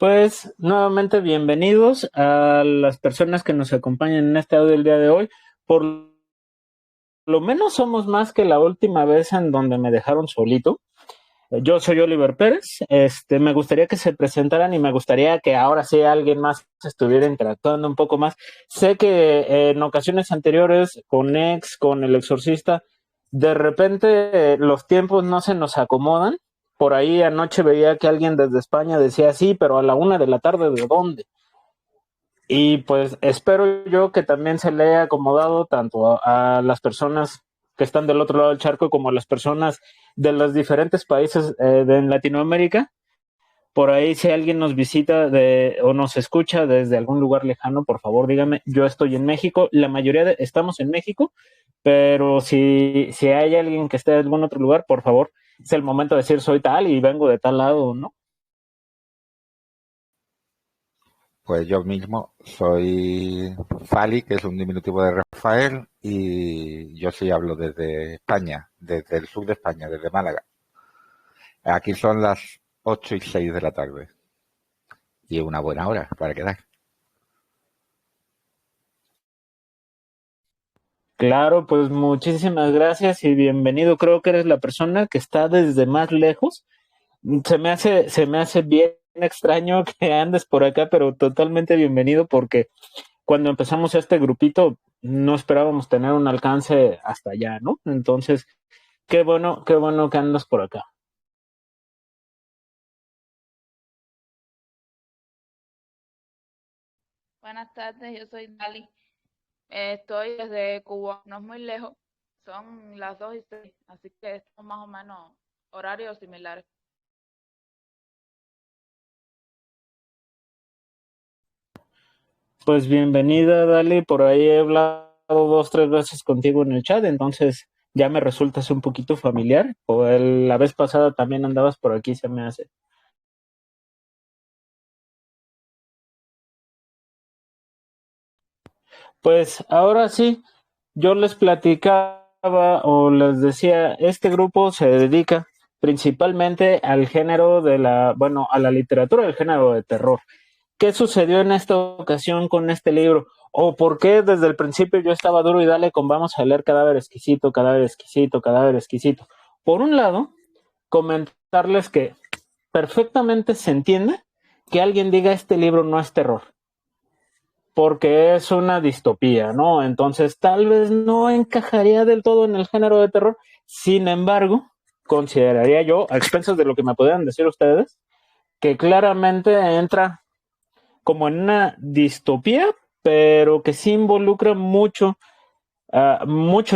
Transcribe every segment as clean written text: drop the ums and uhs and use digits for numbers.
Pues nuevamente bienvenidos a las personas que nos acompañan en este audio el día de hoy. Por lo menos somos más que la última vez en donde me dejaron solito. Yo soy Oliver Pérez. Me gustaría que se presentaran y me gustaría que ahora sí alguien más estuviera interactuando un poco más. Sé que en ocasiones anteriores con con El Exorcista, de repente los tiempos no se nos acomodan. Por ahí anoche veía que alguien desde España decía sí, pero a la 1 de la tarde, ¿de dónde? Y pues espero yo que también se le haya acomodado tanto a las personas que están del otro lado del charco como a las personas de los diferentes países de Latinoamérica. Por ahí, si alguien nos visita o nos escucha desde algún lugar lejano, por favor dígame, yo estoy en México, la mayoría estamos en México, pero si hay alguien que esté en algún otro lugar, por favor, es el momento de decir soy tal y vengo de tal lado, ¿no? Pues yo mismo soy Fali, que es un diminutivo de Rafael, y yo sí hablo desde España, desde el sur de España, desde Málaga. Aquí son las 8:06 de la tarde y una buena hora para quedar. Claro, pues muchísimas gracias y bienvenido. Creo que eres la persona que está desde más lejos. Se me hace bien extraño que andes por acá, pero totalmente bienvenido porque cuando empezamos este grupito no esperábamos tener un alcance hasta allá, ¿no? Entonces, qué bueno que andas por acá. Buenas tardes, yo soy Dali. Estoy desde Cuba, no es muy lejos, son las 2:06, así que estamos más o menos horarios similares. Pues bienvenida, Dali. Por ahí he hablado dos, tres veces contigo en el chat, entonces ya me resultas un poquito familiar. La vez pasada también andabas por aquí, se me hace. Pues ahora sí, yo les platicaba o les decía, este grupo se dedica principalmente al género bueno, a la literatura del género de terror. ¿Qué sucedió en esta ocasión con este libro? ¿O por qué desde el principio yo estaba duro y dale con vamos a leer Cadáver Exquisito, Cadáver Exquisito, Cadáver Exquisito? Por un lado, comentarles que perfectamente se entiende que alguien diga este libro no es terror, porque es una distopía, ¿no? Entonces tal vez no encajaría del todo en el género de terror. Sin embargo, consideraría yo, a expensas de lo que me podrían decir ustedes, que claramente entra como en una distopía, pero que sí involucra muchos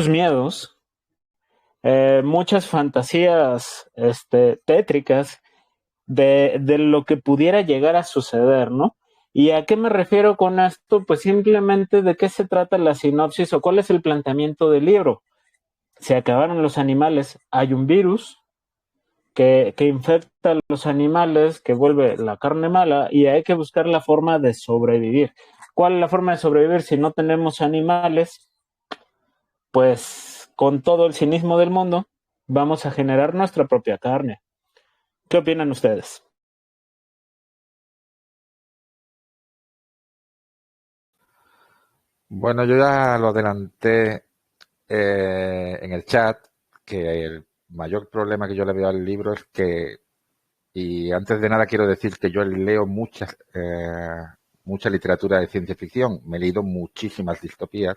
miedos, muchas fantasías tétricas de lo que pudiera llegar a suceder, ¿no? ¿Y a qué me refiero con esto? Pues simplemente de qué se trata la sinopsis o cuál es el planteamiento del libro. Se acabaron los animales, hay un virus que infecta a los animales, que vuelve la carne mala y hay que buscar la forma de sobrevivir. ¿Cuál es la forma de sobrevivir si no tenemos animales? Pues con todo el cinismo del mundo, vamos a generar nuestra propia carne. ¿Qué opinan ustedes? Bueno, yo ya lo adelanté en el chat, que el mayor problema que yo le veo al libro es que, y antes de nada quiero decir que yo leo mucha literatura de ciencia ficción, me he leído muchísimas distopías,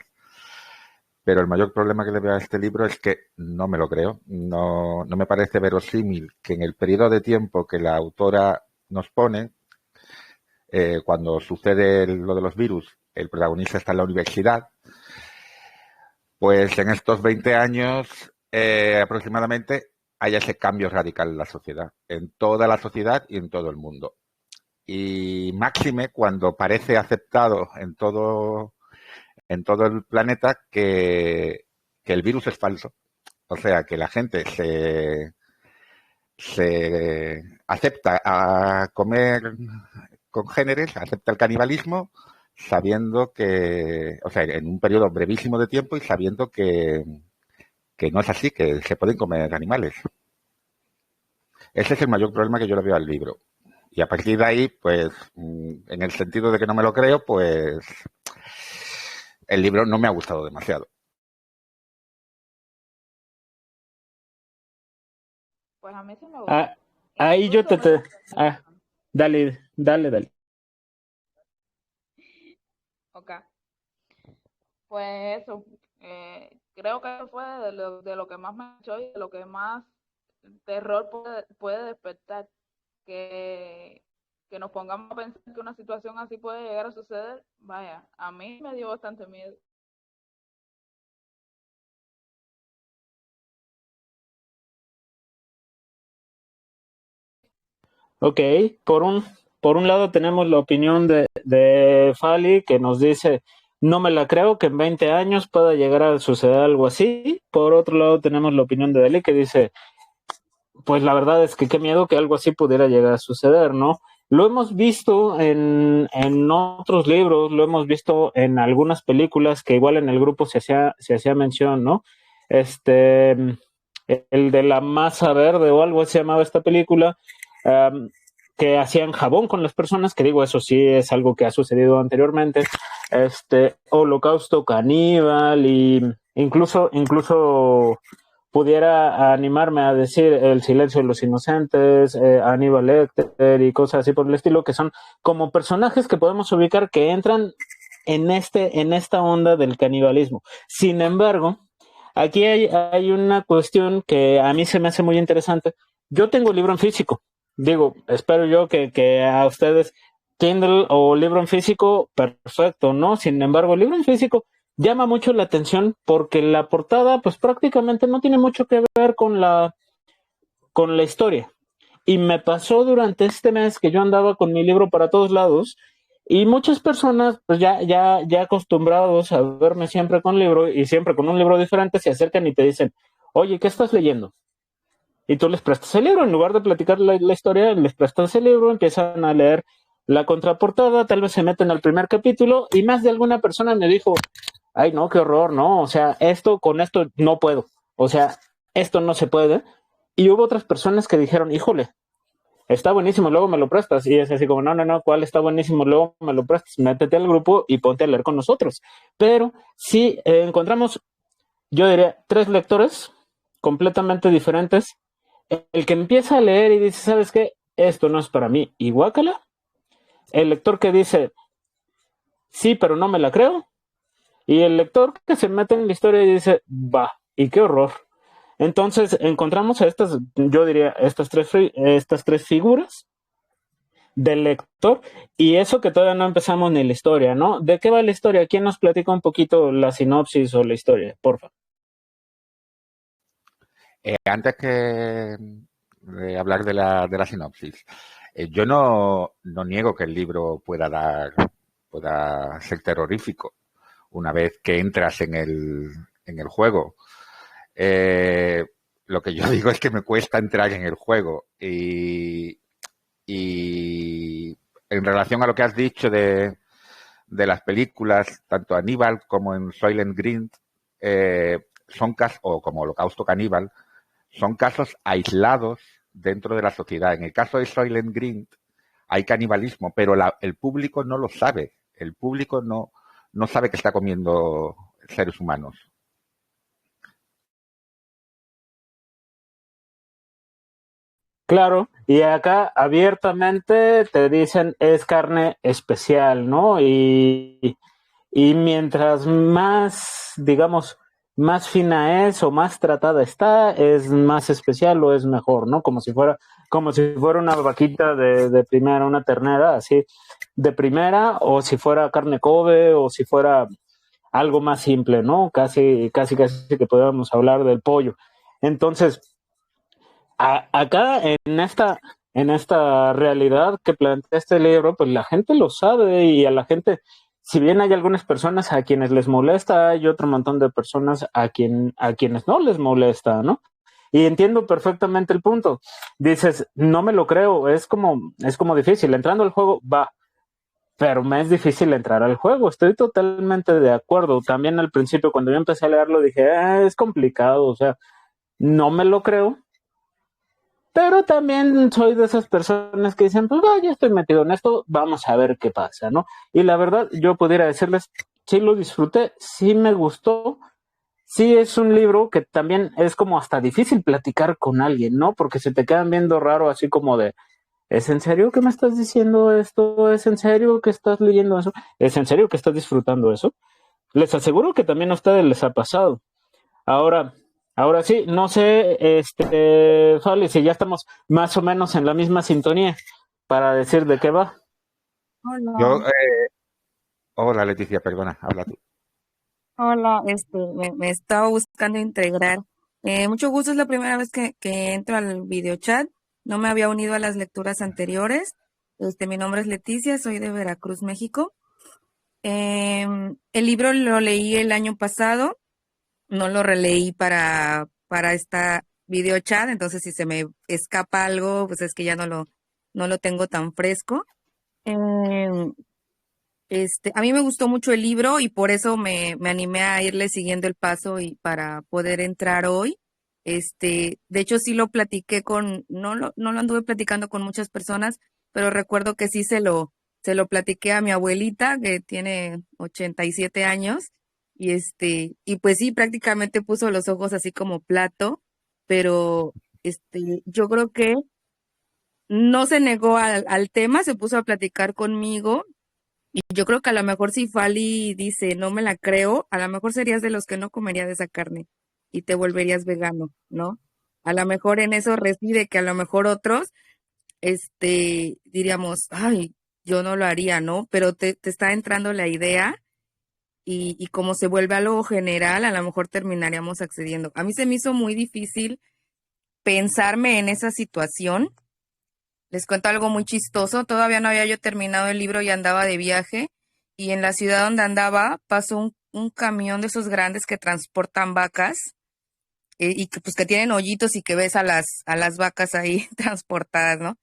pero el mayor problema que le veo a este libro es que no me lo creo. No me parece verosímil que en el periodo de tiempo que la autora nos pone, cuando sucede lo de los virus, el protagonista está en la universidad, pues en estos 20 años aproximadamente haya ese cambio radical en la sociedad, en toda la sociedad y en todo el mundo. Y máxime cuando parece aceptado en todo el planeta que el virus es falso. O sea, que la gente se acepta a comer congéneres, acepta el canibalismo, sabiendo que, o sea, en un periodo brevísimo de tiempo y sabiendo que no es así, que se pueden comer animales. Ese es el mayor problema que yo le veo al libro. Y a partir de ahí, pues, en el sentido de que no me lo creo, pues el libro no me ha gustado demasiado. Pues a mí sí me gustó. Ah, ahí yo Incluso me ah, dale. Ok. Pues eso, creo que fue de lo que más me echó y de lo que más terror puede despertar, que, que nos pongamos a pensar que una situación así puede llegar a suceder. Vaya, a mí me dio bastante miedo. Ok, por un, por un lado tenemos la opinión de Fali que nos dice, no me la creo que en 20 años pueda llegar a suceder algo así. Por otro lado tenemos la opinión de Deli que dice, pues la verdad es que qué miedo que algo así pudiera llegar a suceder, ¿no? Lo hemos visto en otros libros, lo hemos visto en algunas películas que igual en el grupo se hacía mención, ¿no? Este, el de la masa verde o algo así se llamaba esta película, um, que hacían jabón con las personas, que digo, eso sí es algo que ha sucedido anteriormente, Holocausto Caníbal y incluso pudiera animarme a decir El silencio de los inocentes, Aníbal Lecter y cosas así por el estilo, que son como personajes que podemos ubicar que entran en esta onda del canibalismo. Sin embargo, aquí hay una cuestión que a mí se me hace muy interesante. Yo tengo el libro en físico. Digo, espero yo que a ustedes Kindle o libro en físico, perfecto, ¿no? Sin embargo, el libro en físico llama mucho la atención porque la portada, pues prácticamente no tiene mucho que ver con la historia. Y me pasó durante este mes que yo andaba con mi libro para todos lados y muchas personas, pues ya acostumbrados a verme siempre con libro y siempre con un libro diferente, se acercan y te dicen, oye, ¿qué estás leyendo? Y tú les prestas el libro, en lugar de platicar la historia, les prestas el libro, empiezan a leer la contraportada, tal vez se meten al primer capítulo y más de alguna persona me dijo, ay, no, qué horror, no, o sea, con esto no puedo, o sea, esto no se puede. Y hubo otras personas que dijeron, híjole, está buenísimo, luego me lo prestas. Y es así como, no, ¿cuál está buenísimo? Luego me lo prestas, métete al grupo y ponte a leer con nosotros. Pero sí encontramos, yo diría, tres lectores completamente diferentes. El que empieza a leer y dice, ¿sabes qué? Esto no es para mí, y guácala. El lector que dice, sí, pero no me la creo. Y el lector que se mete en la historia y dice, va, y qué horror. Entonces encontramos a estas, yo diría, estas tres figuras del lector, y eso que todavía no empezamos ni la historia, ¿no? ¿De qué va la historia? ¿Quién nos platica un poquito la sinopsis o la historia? Porfa. Antes que de hablar de la sinopsis, yo no niego que el libro pueda ser terrorífico una vez que entras en el juego. Lo que yo digo es que me cuesta entrar en el juego y en relación a lo que has dicho de las películas, tanto Aníbal como en Soylent Green, son casos, o como Holocausto Caníbal, son casos aislados dentro de la sociedad. En el caso de Soylent Green hay canibalismo, pero el público no lo sabe. El público no sabe que está comiendo seres humanos. Claro, y acá abiertamente te dicen es carne especial, ¿no? Y mientras más, digamos, más fina es o más tratada está, es más especial o es mejor, ¿no? Como si fuera una vaquita de primera, una ternera, así, de primera, o si fuera carne Kobe, o si fuera algo más simple, ¿no? Casi que podríamos hablar del pollo. Entonces, acá en esta realidad que plantea este libro, pues la gente lo sabe y a la gente, si bien hay algunas personas a quienes les molesta, hay otro montón de personas a quienes no les molesta, ¿no? Y entiendo perfectamente el punto. Dices, no me lo creo, es como difícil. Entrando al juego, va, pero me es difícil entrar al juego. Estoy totalmente de acuerdo. También al principio, cuando yo empecé a leerlo, dije, es complicado, o sea, no me lo creo, Pero también soy de esas personas que dicen, pues ya estoy metido en esto, vamos a ver qué pasa, ¿no? Y la verdad, yo pudiera decirles, sí lo disfruté, sí me gustó, sí es un libro que también es como hasta difícil platicar con alguien, ¿no? Porque se te quedan viendo raro así como de, ¿es en serio que me estás diciendo esto? ¿Es en serio que estás leyendo eso? ¿Es en serio que estás disfrutando eso? Les aseguro que también a ustedes les ha pasado. Ahora, ahora sí, no sé, Fali, si ya estamos más o menos en la misma sintonía para decir de qué va. Yo, Hola, hola Leticia, perdona, habla tú. hola, me estaba buscando integrar. Mucho gusto, es la primera vez que entro al videochat. No me había unido a las lecturas anteriores. Mi nombre es Leticia, soy de Veracruz, México. El libro lo leí el año pasado, no lo releí para esta videochat, entonces si se me escapa algo, pues es que ya no lo tengo tan fresco. Em, a mí me gustó mucho el libro y por eso me animé a irle siguiendo el paso y para poder entrar hoy. De hecho sí lo platiqué no lo anduve platicando con muchas personas, pero recuerdo que sí se lo platiqué a mi abuelita, que tiene 87 años, y pues sí, prácticamente puso los ojos así como plato, pero yo creo que no se negó al tema, se puso a platicar conmigo y yo creo que a lo mejor si Fali dice, no me la creo, a lo mejor serías de los que no comería de esa carne y te volverías vegano, ¿no? A lo mejor en eso reside que a lo mejor otros, diríamos, ay, yo no lo haría, ¿no? Pero te está entrando la idea y como se vuelve algo general, a lo mejor terminaríamos accediendo. A mí se me hizo muy difícil pensarme en esa situación. Les cuento algo muy chistoso. Todavía no había yo terminado el libro y andaba de viaje. Y en la ciudad donde andaba pasó un camión de esos grandes que transportan vacas y que pues que tienen hoyitos y que ves a las vacas ahí transportadas, ¿no?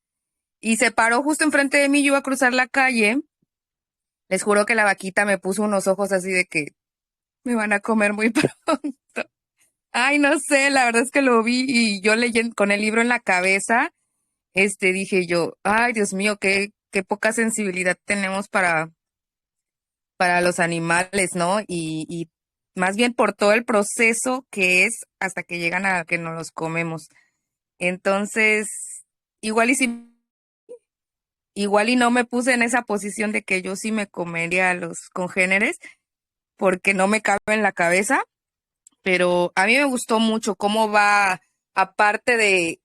Y se paró justo enfrente de mí, yo iba a cruzar la calle. Les juro que la vaquita me puso unos ojos así de que me van a comer muy pronto. Ay, no sé, la verdad es que lo vi y yo leyendo con el libro en la cabeza. Dije yo, ay, Dios mío, qué poca sensibilidad tenemos para los animales, ¿no? Y más bien por todo el proceso que es hasta que llegan a que nos los comemos. Entonces, igual y si, igual y no me puse en esa posición de que yo sí me comería a los congéneres, porque no me cabe en la cabeza, pero a mí me gustó mucho cómo va, aparte de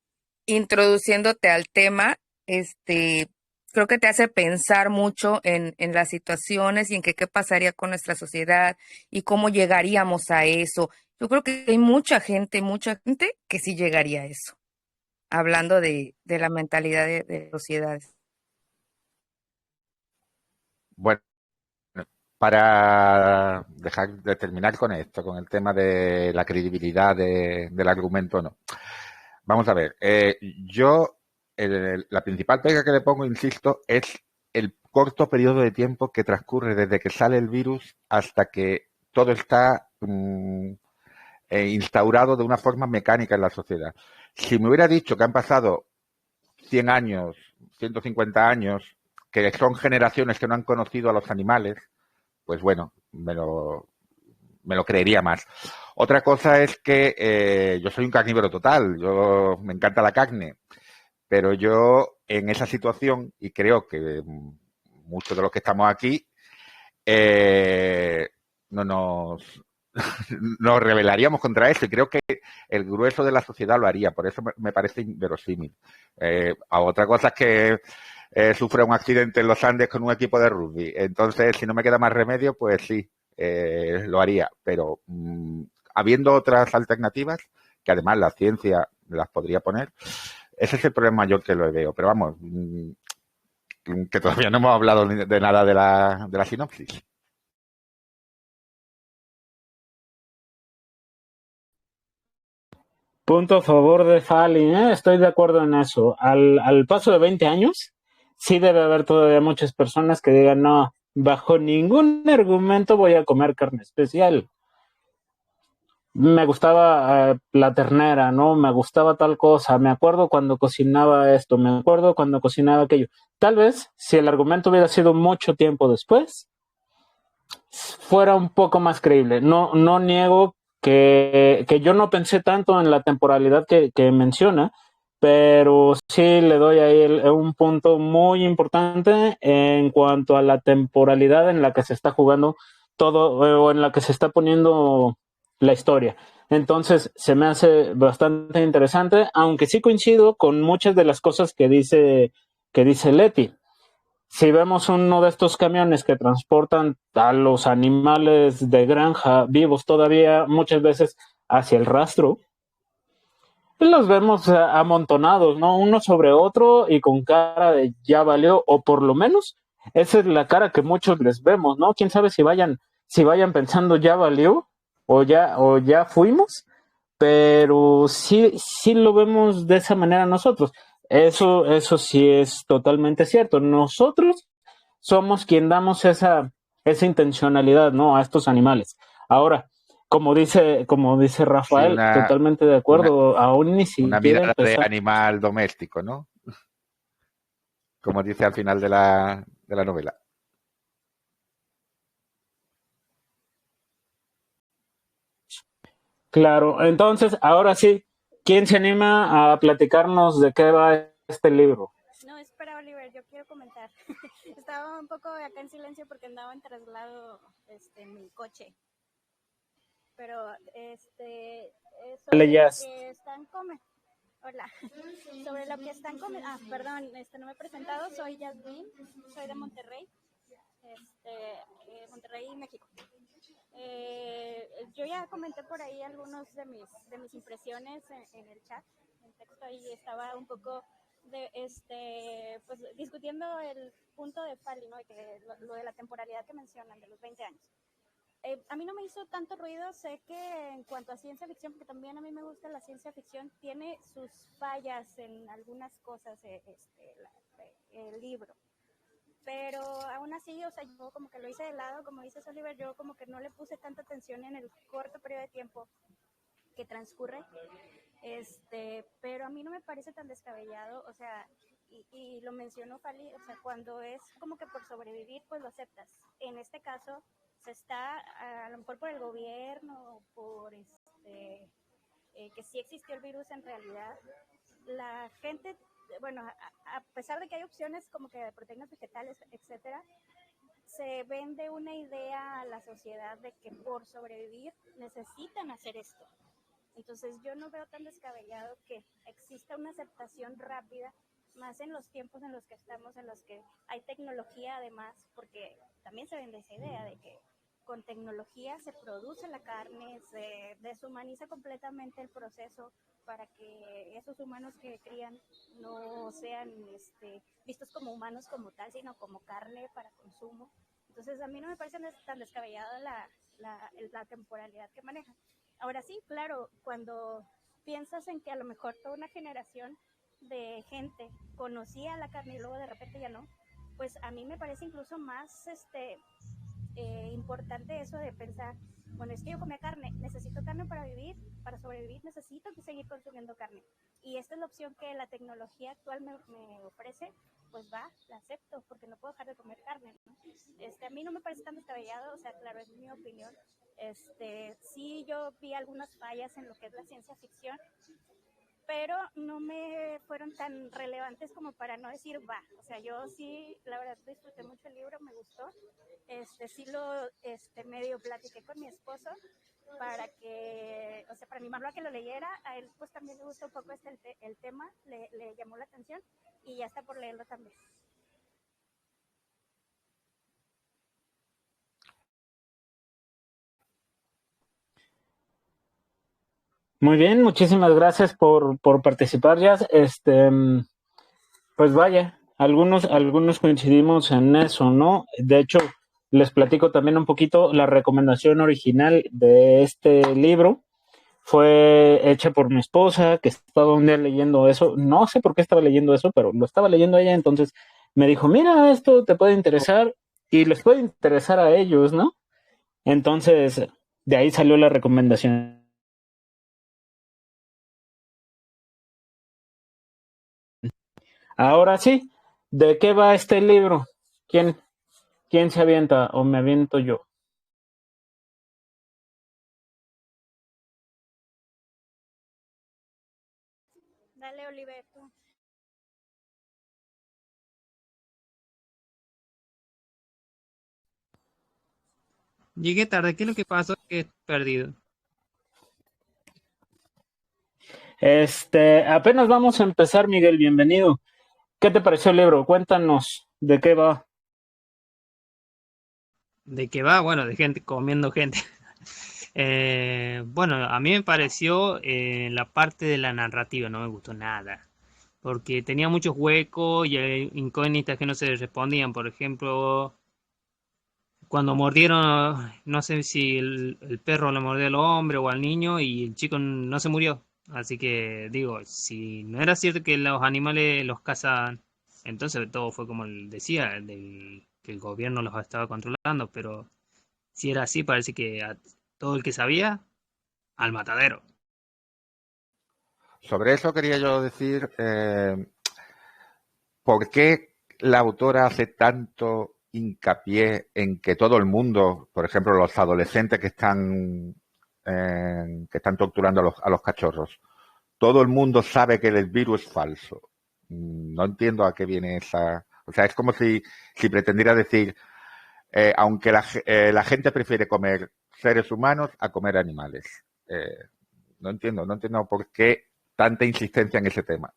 introduciéndote al tema, creo que te hace pensar mucho en las situaciones y en qué pasaría con nuestra sociedad y cómo llegaríamos a eso. Yo creo que hay mucha gente que sí llegaría a eso, hablando de la mentalidad de sociedades. Bueno, para dejar de terminar con esto, con el tema de la credibilidad del argumento o no. Vamos a ver, yo la principal pega que le pongo, insisto, es el corto periodo de tiempo que transcurre desde que sale el virus hasta que todo está instaurado de una forma mecánica en la sociedad. Si me hubiera dicho que han pasado 100 años, 150 años, que son generaciones que no han conocido a los animales, pues bueno, me lo creería más. Otra cosa es que yo soy un carnívoro total, yo me encanta la carne, pero yo en esa situación, y creo que muchos de los que estamos aquí, no nos rebelaríamos contra eso y creo que el grueso de la sociedad lo haría, por eso me parece inverosímil. A otra cosa es que sufre un accidente en los Andes con un equipo de rugby, entonces si no me queda más remedio, pues sí, lo haría, pero habiendo otras alternativas, que además la ciencia las podría poner, ese es el problema mayor que lo veo, pero vamos, que todavía no hemos hablado de nada de la sinopsis. Punto a favor de Fali, estoy de acuerdo en eso. Al paso de 20 años, sí debe haber todavía muchas personas que digan, no, bajo ningún argumento voy a comer carne especial. me gustaba la ternera, ¿no? Me gustaba tal cosa, me acuerdo cuando cocinaba esto, me acuerdo cuando cocinaba aquello. Tal vez si el argumento hubiera sido mucho tiempo después, fuera un poco más creíble. No, no niego que yo no pensé tanto en la temporalidad que menciona, pero sí le doy ahí un punto muy importante en cuanto a la temporalidad en la que se está jugando todo o en la que se está poniendo la historia. Entonces se me hace bastante interesante, aunque sí coincido con muchas de las cosas que dice Leti. Si vemos uno de estos camiones que transportan a los animales de granja vivos todavía muchas veces hacia el rastro, los vemos amontonados, ¿no? Uno sobre otro y con cara de ya valió, o por lo menos esa es la cara que muchos les vemos, ¿no? Quién sabe si vayan pensando ya valió o ya fuimos, pero sí lo vemos de esa manera nosotros. Eso sí es totalmente cierto. Nosotros somos quien damos esa intencionalidad, ¿no? A estos animales. Ahora, como dice Sí, Rafael, totalmente de una, acuerdo, aún ni una siquiera mirada de empezar. animal doméstico, ¿no? Como dice al final de la novela. Claro, entonces, ahora sí, ¿quién se anima a platicarnos de qué va este libro? No, espera, Oliver, yo quiero comentar. Estaba un poco acá en silencio porque andaba en traslado en mi coche. Pero Dale, sobre lo Jazz. que están comentando. Hola. Sobre lo que están comentando. Perdón, no me he presentado. Soy Yasmin, soy de Monterrey. Monterrey, México. Yo ya comenté por ahí algunos de mis impresiones en el chat, en texto, y estaba un poco pues discutiendo el punto de Fali, ¿no? Que lo de la temporalidad que mencionan, de los 20 años. A mí no me hizo tanto ruido, sé que en cuanto a ciencia ficción, porque también a mí me gusta la ciencia ficción, tiene sus fallas en algunas cosas, el libro. Pero aún así, o sea, yo como que lo hice de lado, como dices, Oliver, yo como que no le puse tanta atención en el corto periodo de tiempo que transcurre, pero a mí no me parece tan descabellado, o sea, y lo mencionó Fali, o sea, cuando es como que por sobrevivir, pues lo aceptas. En este caso, se está, a lo mejor por el gobierno, por que sí existió el virus en realidad, la gente, bueno, a pesar de que hay opciones como que de proteínas vegetales, etcétera, se vende una idea a la sociedad de que por sobrevivir necesitan hacer esto. Entonces yo no veo tan descabellado que exista una aceptación rápida, más en los tiempos en los que estamos, en los que hay tecnología además, porque también se vende esa idea de que con tecnología se produce la carne, se deshumaniza completamente el proceso para que esos humanos que crían no sean vistos como humanos como tal, sino como carne para consumo. Entonces a mí no me parece tan descabellada la temporalidad que maneja. Ahora sí, claro, cuando piensas en que a lo mejor toda una generación de gente conocía la carne y luego de repente ya no, pues a mí me parece incluso más importante eso de pensar, bueno, es que yo comía carne, necesito carne para sobrevivir necesito seguir consumiendo carne. Y esta es la opción que la tecnología actual me ofrece, pues va, la acepto, porque no puedo dejar de comer carne, ¿no? A mí no me parece tan descabellado, o sea, claro, es mi opinión. Sí, yo vi algunas fallas en lo que es la ciencia ficción, pero no me fueron tan relevantes como para no decir va. O sea, yo sí, la verdad, disfruté mucho el libro, me gustó. Sí lo medio platiqué con mi esposo para que, o sea, para animarlo a que lo leyera. A él pues también le gustó un poco el tema, le llamó la atención y ya está por leerlo también. Muy bien, muchísimas gracias por participar, Jazz. Pues vaya, algunos coincidimos en eso, ¿no? De hecho, les platico también un poquito la recomendación original de este libro. Fue hecha por mi esposa, que estaba un día leyendo eso. No sé por qué estaba leyendo eso, pero lo estaba leyendo ella, entonces me dijo, mira, esto te puede interesar y les puede interesar a ellos, ¿no? Entonces, de ahí salió la recomendación. Ahora sí, ¿de qué va este libro? ¿Quién, quién se avienta o me aviento yo? Dale, Oliver, tú. Llegué tarde, ¿qué es lo que pasó? Que he perdido. Apenas vamos a empezar, Miguel, bienvenido. ¿Qué te pareció el libro? Cuéntanos de qué va. ¿De qué va? Bueno, de gente comiendo gente. Bueno, a mí me pareció la parte de la narrativa, no me gustó nada. Porque tenía muchos huecos y hay incógnitas que no se respondían. Por ejemplo, cuando mordieron, no sé si el perro le mordió al hombre o al niño y el chico no se murió. Así que digo, si no era cierto que los animales los cazan, entonces todo fue como él decía, que el gobierno los estaba controlando, pero si era así, parece que a todo el que sabía, al matadero. Sobre eso quería yo decir, ¿por qué la autora hace tanto hincapié en que todo el mundo, por ejemplo, los adolescentes que están torturando a los cachorros, todo el mundo sabe que el virus es falso? No entiendo a qué viene esa. O sea, es como si pretendiera decir, aunque la gente prefiere comer seres humanos a comer animales. No entiendo por qué tanta insistencia en ese tema.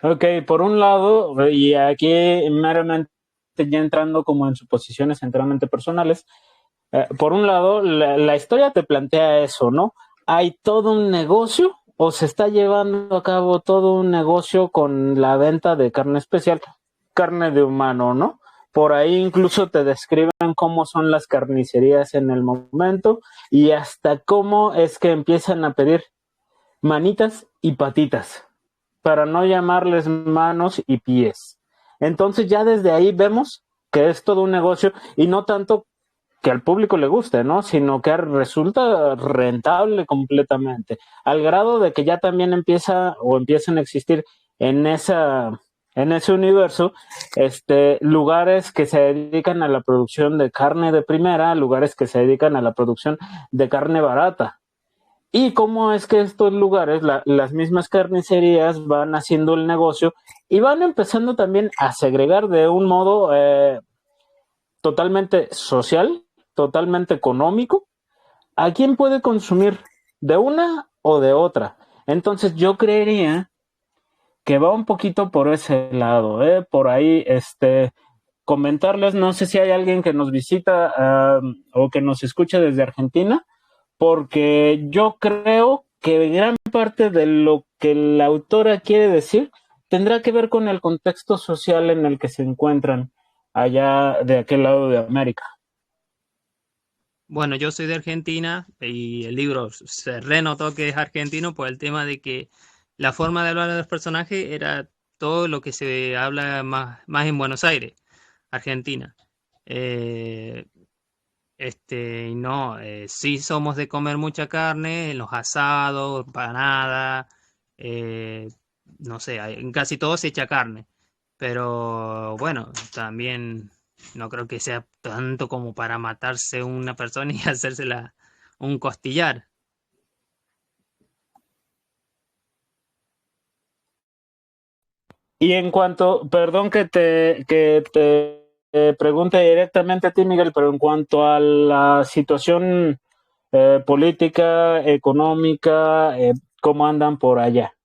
Ok, por un lado, y aquí meramente ya entrando como en suposiciones enteramente personales, por un lado, la historia te plantea eso, ¿no? Hay todo un negocio o se está llevando a cabo todo un negocio con la venta de carne especial, carne de humano, ¿no? Por ahí incluso te describen cómo son las carnicerías en el momento y hasta cómo es que empiezan a pedir manitas y patitas, para no llamarles manos y pies. Entonces ya desde ahí vemos que es todo un negocio y no tanto que al público le guste, ¿no? Sino que resulta rentable completamente, al grado de que ya también empiezan a existir en en ese universo, lugares que se dedican a la producción de carne de primera, lugares que se dedican a la producción de carne barata. Y cómo es que estos lugares, las mismas carnicerías van haciendo el negocio y van empezando también a segregar de un modo totalmente social, totalmente económico, a quién puede consumir de una o de otra. Entonces yo creería que va un poquito por ese lado, por ahí, comentarles, no sé si hay alguien que nos visita o que nos escuche desde Argentina, porque yo creo que gran parte de lo que la autora quiere decir tendrá que ver con el contexto social en el que se encuentran allá de aquel lado de América. Bueno, yo soy de Argentina y el libro se renotó que es argentino por el tema de que la forma de hablar de los personajes era todo lo que se habla más en Buenos Aires, Argentina. Eh, y no, sí somos de comer mucha carne, en los asados, empanada, eh, no sé, en casi todo se echa carne, pero bueno, también no creo que sea tanto como para matarse una persona y hacérsela un costillar. Y en cuanto, perdón que te pregunte directamente a ti, Miguel, pero en cuanto a la situación política, económica, ¿cómo andan por allá?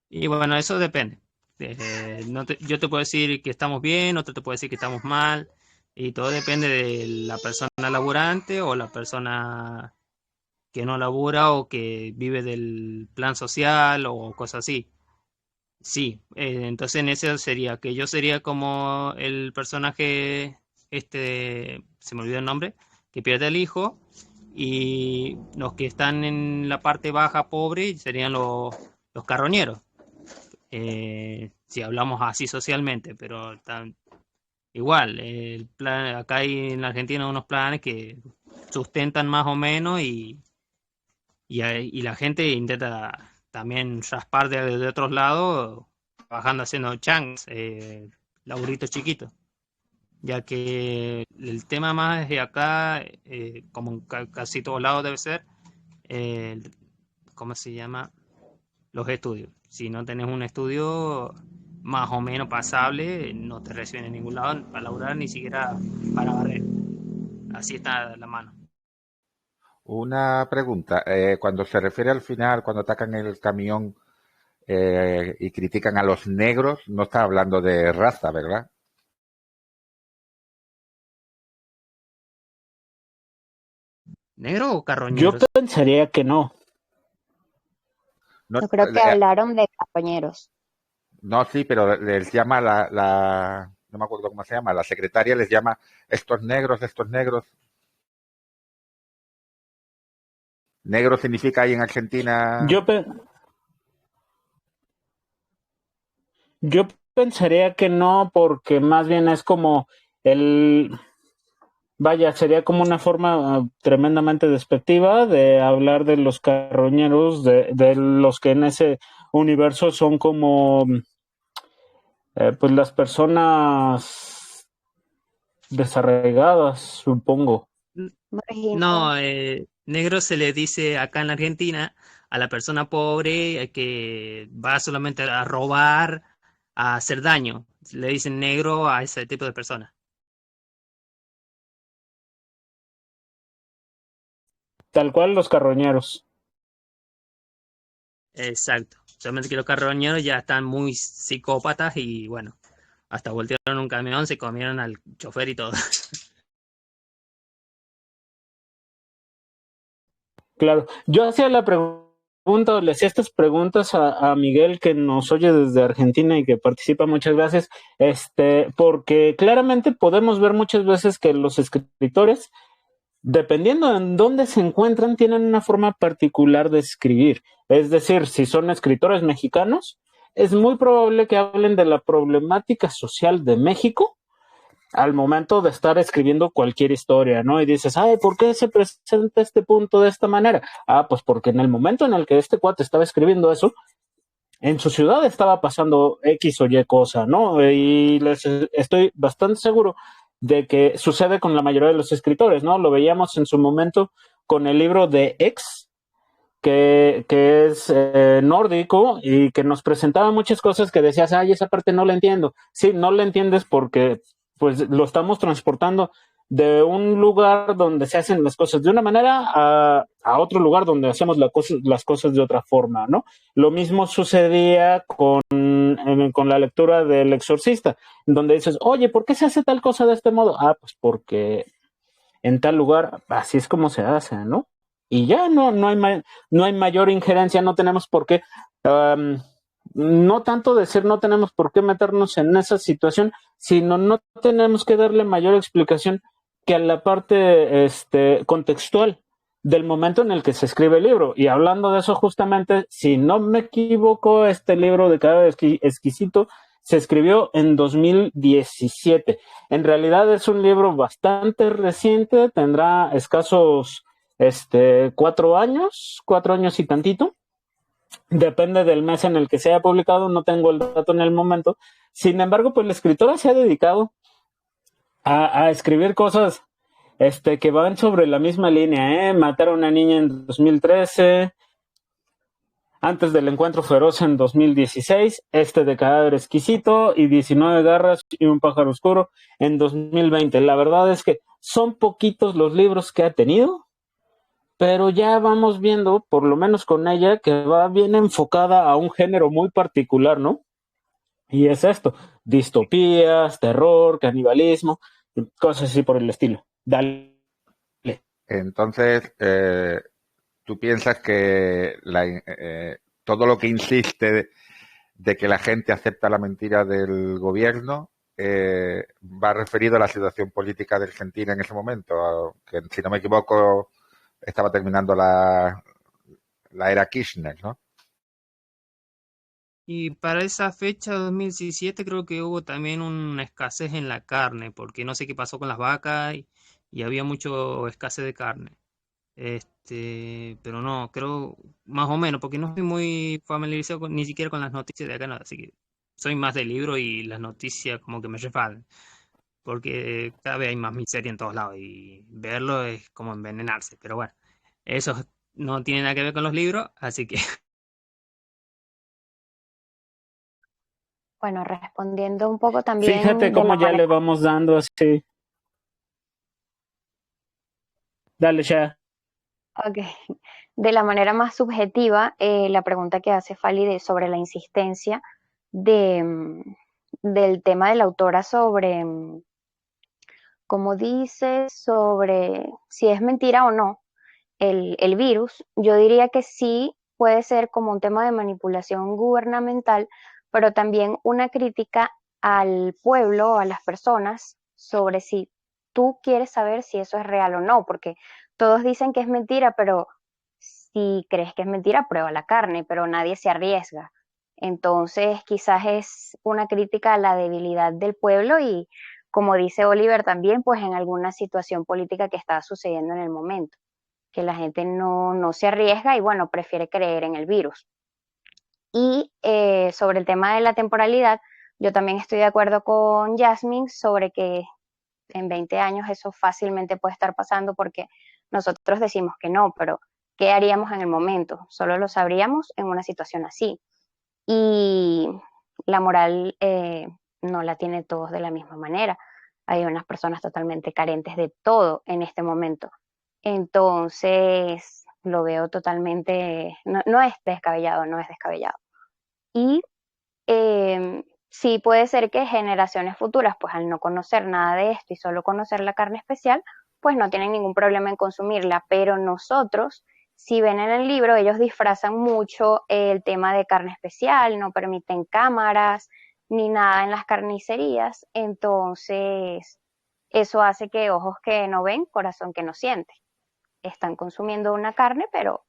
Y bueno, eso depende. Yo te puedo decir que estamos bien, otro te puede decir que estamos mal, y todo depende de la persona laburante o la persona que no labura o que vive del plan social o cosas así. Sí, entonces en ese sería que yo sería como el personaje, se me olvidó el nombre, que pierde el hijo, y los que están en la parte baja, pobre, serían los carroñeros, si hablamos así socialmente, pero igual, acá hay en Argentina unos planes que sustentan más o menos y la gente intenta también raspar de otros lados, trabajando haciendo changs, laburitos chiquitos, ya que el tema más de acá, como en casi todos lados debe ser, eh, ¿cómo se llama? Los estudios. Si no tenés un estudio más o menos pasable, no te reciben en ningún lado para laburar, ni siquiera para barrer. Así está la mano. Una pregunta. Cuando se refiere al final, cuando atacan el camión y critican a los negros, no está hablando de raza, ¿verdad? ¿Negro o Yo carroñeros? pensaría que no. No, Yo creo que hablaron de carroñeros. no, sí, pero les llama no me acuerdo cómo se llama, la secretaria les llama estos negros, estos negros. Negro significa ahí en Argentina. Yo, pe- yo pensaría que no, porque más bien es como el, vaya, sería como una forma tremendamente despectiva de hablar de los carroñeros, de los que en ese universo son como, pues las personas desarraigadas, supongo. Marginal. No, negro se le dice acá en la Argentina a la persona pobre que va solamente a robar, a hacer daño. Le dicen negro a ese tipo de personas. Tal cual los carroñeros. Exacto. Solamente que los carroñeros ya están muy psicópatas y bueno, hasta voltearon un camión, se comieron al chofer y todo. Claro, yo hacía la pregunta, le hacía estas preguntas a Miguel que nos oye desde Argentina y que participa muchas veces, porque claramente podemos ver muchas veces que los escritores, dependiendo en dónde se encuentran, tienen una forma particular de escribir. Es decir, si son escritores mexicanos, es muy probable que hablen de la problemática social de México al momento de estar escribiendo cualquier historia, ¿no? Y dices, ay, ¿por qué se presenta este punto de esta manera? Ah, pues porque en el momento en el que este cuate estaba escribiendo eso, en su ciudad estaba pasando X o Y cosa, ¿no? Y les estoy bastante seguro de que sucede con la mayoría de los escritores, ¿no? Lo veíamos en su momento con el libro de X, que es nórdico y que nos presentaba muchas cosas que decías, ay, esa parte no la entiendo. Sí, no la entiendes porque pues lo estamos transportando de un lugar donde se hacen las cosas de una manera a otro lugar donde hacemos las cosas de otra forma, ¿no? Lo mismo sucedía con la lectura del Exorcista, donde dices, oye, ¿por qué se hace tal cosa de este modo? Ah, pues porque en tal lugar así es como se hace, ¿no? Y ya no hay mayor injerencia, no tenemos por qué, no tanto decir no tenemos por qué meternos en esa situación, sino no tenemos que darle mayor explicación que a la parte contextual del momento en el que se escribe el libro. Y hablando de eso justamente, si no me equivoco, este libro de Cada Exquisito se escribió en 2017. En realidad es un libro bastante reciente, tendrá escasos 4 años y tantito. Depende del mes en el que se haya publicado, no tengo el dato en el momento. Sin embargo, pues la escritora se ha dedicado a escribir cosas que van sobre la misma línea, ¿eh? Matar a una niña en 2013, antes del encuentro feroz en 2016, de Cadáver Exquisito y 19 garras y un pájaro oscuro en 2020. La verdad es que son poquitos los libros que ha tenido, pero ya vamos viendo, por lo menos con ella, que va bien enfocada a un género muy particular, ¿no? Y es esto, distopías, terror, canibalismo, cosas así por el estilo. Dale. Entonces, tú piensas que todo lo que insiste de que la gente acepta la mentira del gobierno va referido a la situación política de Argentina en ese momento, que si no me equivoco estaba terminando la era Kirchner, ¿no? Y para esa fecha, 2017, creo que hubo también una escasez en la carne, porque no sé qué pasó con las vacas y había mucho escasez de carne. Pero no, creo más o menos, porque no estoy muy familiarizado ni siquiera con las noticias de acá, no, así que soy más de libro y las noticias como que me resbalan, porque cada vez hay más miseria en todos lados y verlo es como envenenarse, pero bueno, eso no tiene nada que ver con los libros, así que Bueno, respondiendo un poco Fíjate también de cómo la ya manera, le vamos dando así. Dale ya. ok, de la manera más subjetiva, la pregunta que hace Fali sobre la insistencia de, del tema de la autora sobre, como dice, sobre si es mentira o no el virus, yo diría que sí puede ser como un tema de manipulación gubernamental, pero también una crítica al pueblo o a las personas sobre si tú quieres saber si eso es real o no, porque todos dicen que es mentira, pero si crees que es mentira, prueba la carne, pero nadie se arriesga. Entonces, quizás es una crítica a la debilidad del pueblo y, como dice Oliver también, pues en alguna situación política que está sucediendo en el momento, que la gente no se arriesga y bueno, prefiere creer en el virus. Y sobre el tema de la temporalidad, yo también estoy de acuerdo con Jasmine sobre que en 20 años eso fácilmente puede estar pasando porque nosotros decimos que no, pero ¿qué haríamos en el momento? Solo lo sabríamos en una situación así. Y la moral no la tiene todos de la misma manera. Hay unas personas totalmente carentes de todo en este momento. Entonces, lo veo totalmente, no es descabellado, no es descabellado. Y sí puede ser que generaciones futuras, pues al no conocer nada de esto y solo conocer la carne especial, pues no tienen ningún problema en consumirla, pero nosotros, si ven en el libro, ellos disfrazan mucho el tema de carne especial, no permiten cámaras ni nada en las carnicerías, entonces eso hace que ojos que no ven, corazón que no siente. Están consumiendo una carne, pero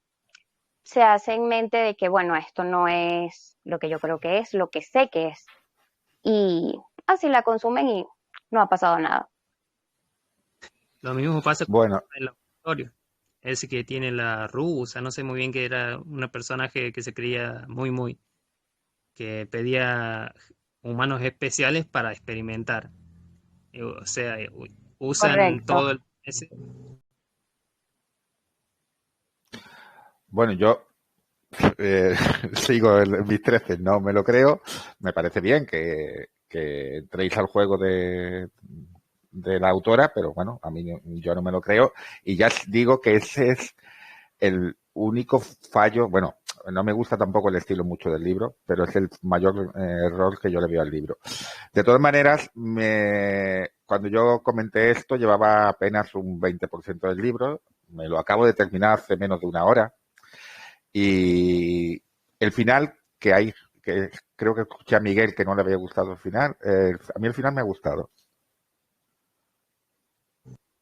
se hace en mente de que, bueno, esto no es lo que yo creo que es, lo que sé que es. Y así la consumen y no ha pasado nada. lo mismo pasa con Bueno, el laboratorio. Ese que tiene la rusa, no sé muy bien que era una personaje que se creía que pedía humanos especiales para experimentar. O sea, usan Correcto. todo bueno, yo sigo en mis 13, no me lo creo. Me parece bien que entréis al juego de la autora, pero bueno, a mí yo no me lo creo. Y ya digo que ese es el único fallo. Bueno, no me gusta tampoco el estilo mucho del libro, pero es el mayor error que yo le veo al libro. De todas maneras, cuando yo comenté esto, llevaba apenas un 20% del libro. Me lo acabo de terminar hace menos de una hora. Y el final, que creo que escuché a Miguel que no le había gustado el final, a mí el final me ha gustado.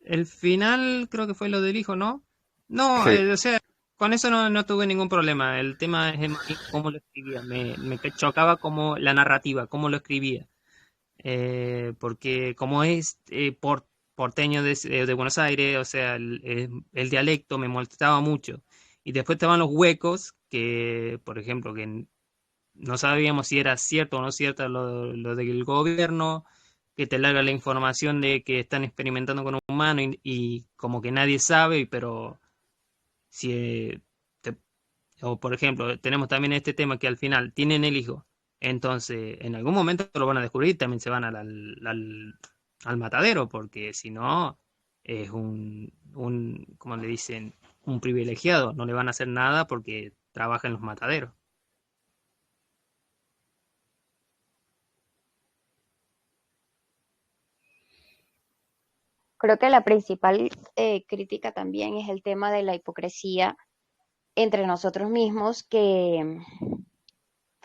el final creo que fue lo del hijo, ¿no? No, Sí, o sea, con eso no tuve ningún problema. El tema es más bien cómo lo escribía. Me chocaba como la narrativa, cómo lo escribía. Porque como es porteño de Buenos Aires, o sea, el dialecto me molestaba mucho. Y después estaban los huecos, que, por ejemplo, que no sabíamos si era cierto o no cierto lo del gobierno, que te larga la información de que están experimentando con humanos y como que nadie sabe, pero si te- o por ejemplo, tenemos también este tema que al final tienen el hijo, entonces en algún momento lo van a descubrir, también se van al matadero, porque si no es como le dicen, un privilegiado, no le van a hacer nada porque trabaja en los mataderos. Creo que la principal crítica también es el tema de la hipocresía entre nosotros mismos, que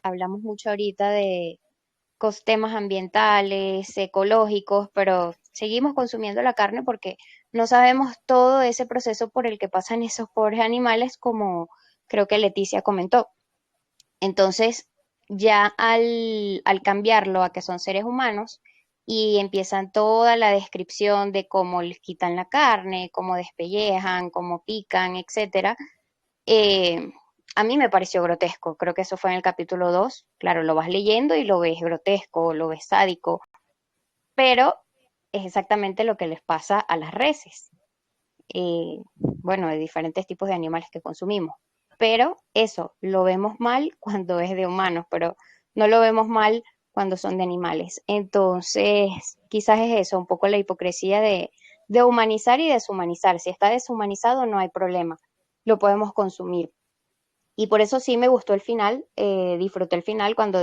hablamos mucho ahorita de temas ambientales, ecológicos, pero seguimos consumiendo la carne porque no sabemos todo ese proceso por el que pasan esos pobres animales, como creo que Leticia comentó. Entonces, ya al cambiarlo a que son seres humanos y empiezan toda la descripción de cómo les quitan la carne, cómo despellejan, cómo pican, etcétera, eh, a mí me pareció grotesco. Creo que eso fue en el capítulo 2. Claro, lo vas leyendo y lo ves grotesco, lo ves sádico, pero es exactamente lo que les pasa a las reses. Bueno, de diferentes tipos de animales que consumimos. Pero eso lo vemos mal cuando es de humanos, pero no lo vemos mal cuando son de animales. Entonces, quizás es eso, un poco la hipocresía de humanizar y deshumanizar. Si está deshumanizado, no hay problema, lo podemos consumir. Y por eso sí me gustó el final, disfruté el final cuando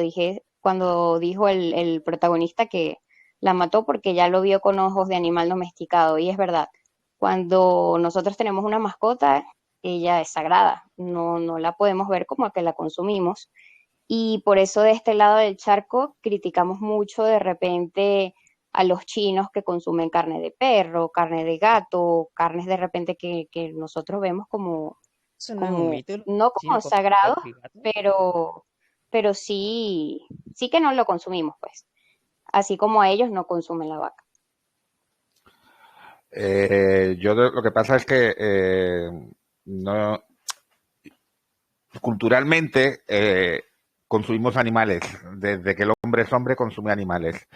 dijo el protagonista que la mató porque ya lo vio con ojos de animal domesticado. Y es verdad, cuando nosotros tenemos una mascota, ella es sagrada, no la podemos ver como que la consumimos. Y por eso de este lado del charco criticamos mucho de repente a los chinos que consumen carne de perro, carne de gato, carnes de repente que nosotros vemos como Eso no es un como, mito, los no como chinos comen sagrados, perro y gato. pero sí que no lo consumimos, pues. Así como ellos no consumen la vaca. Lo que pasa es que no, culturalmente consumimos animales. Desde que el hombre es hombre, consume animales.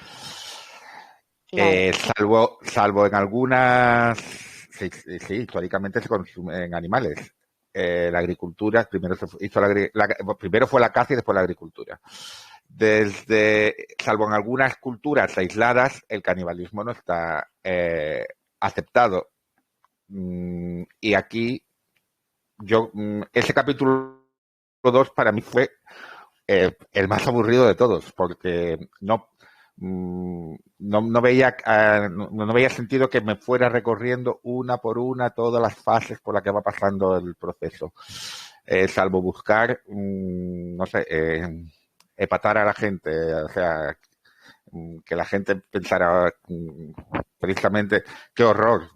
Claro. Salvo en algunas, sí, históricamente se consumen animales. La agricultura, primero primero fue la caza y después la agricultura. Salvo en algunas culturas aisladas, el canibalismo no está aceptado. Y aquí, ese capítulo 2 para mí fue el más aburrido de todos, porque no veía sentido que me fuera recorriendo una por una todas las fases por las que va pasando el proceso, salvo buscar, no sé, empatar a la gente, o sea, que la gente pensara precisamente qué horror.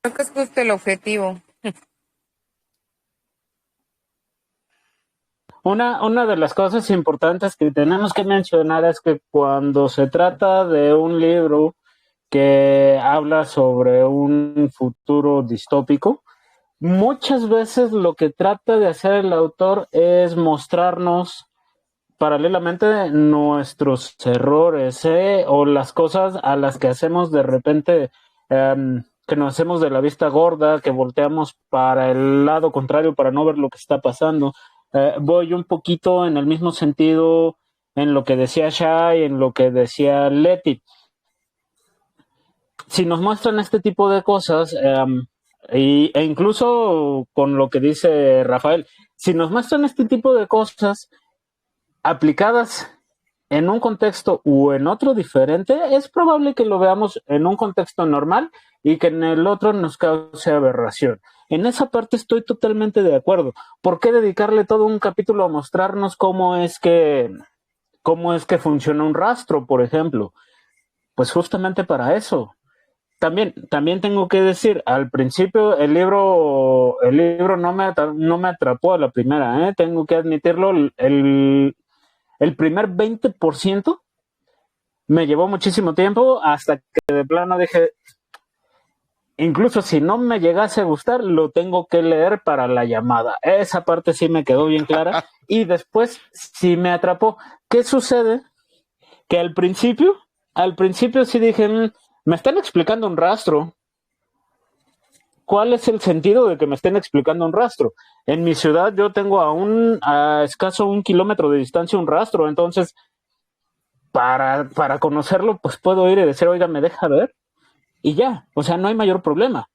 Creo que es justo el objetivo. Una de las cosas importantes que tenemos que mencionar es que cuando se trata de un libro que habla sobre un futuro distópico, muchas veces lo que trata de hacer el autor es mostrarnos paralelamente nuestros errores, o las cosas a las que hacemos de repente, que nos hacemos de la vista gorda, que volteamos para el lado contrario para no ver lo que está pasando. Voy un poquito en el mismo sentido en lo que decía Shai, en lo que decía Leti. Si nos muestran este tipo de cosas, e incluso con lo que dice Rafael, si nos muestran este tipo de cosas aplicadas en un contexto o en otro diferente, es probable que lo veamos en un contexto normal y que en el otro nos cause aberración. En esa parte estoy totalmente de acuerdo. ¿Por qué dedicarle todo un capítulo a mostrarnos cómo es que funciona un rastro, por ejemplo? Pues justamente para eso. También tengo que decir, al principio el libro no me atrapó a la primera, tengo que admitirlo. El primer 20% me llevó muchísimo tiempo hasta que de plano dije, incluso si no me llegase a gustar, lo tengo que leer para la llamada. Esa parte sí me quedó bien clara y después sí me atrapó. ¿Qué sucede? Que al principio sí dije, me están explicando un rastro. ¿Cuál es el sentido de que me estén explicando un rastro? En mi ciudad yo tengo a escaso 1 kilómetro de distancia un rastro, entonces para conocerlo pues puedo ir y decir, oiga, ¿me deja ver? Y ya, o sea, no hay mayor problema.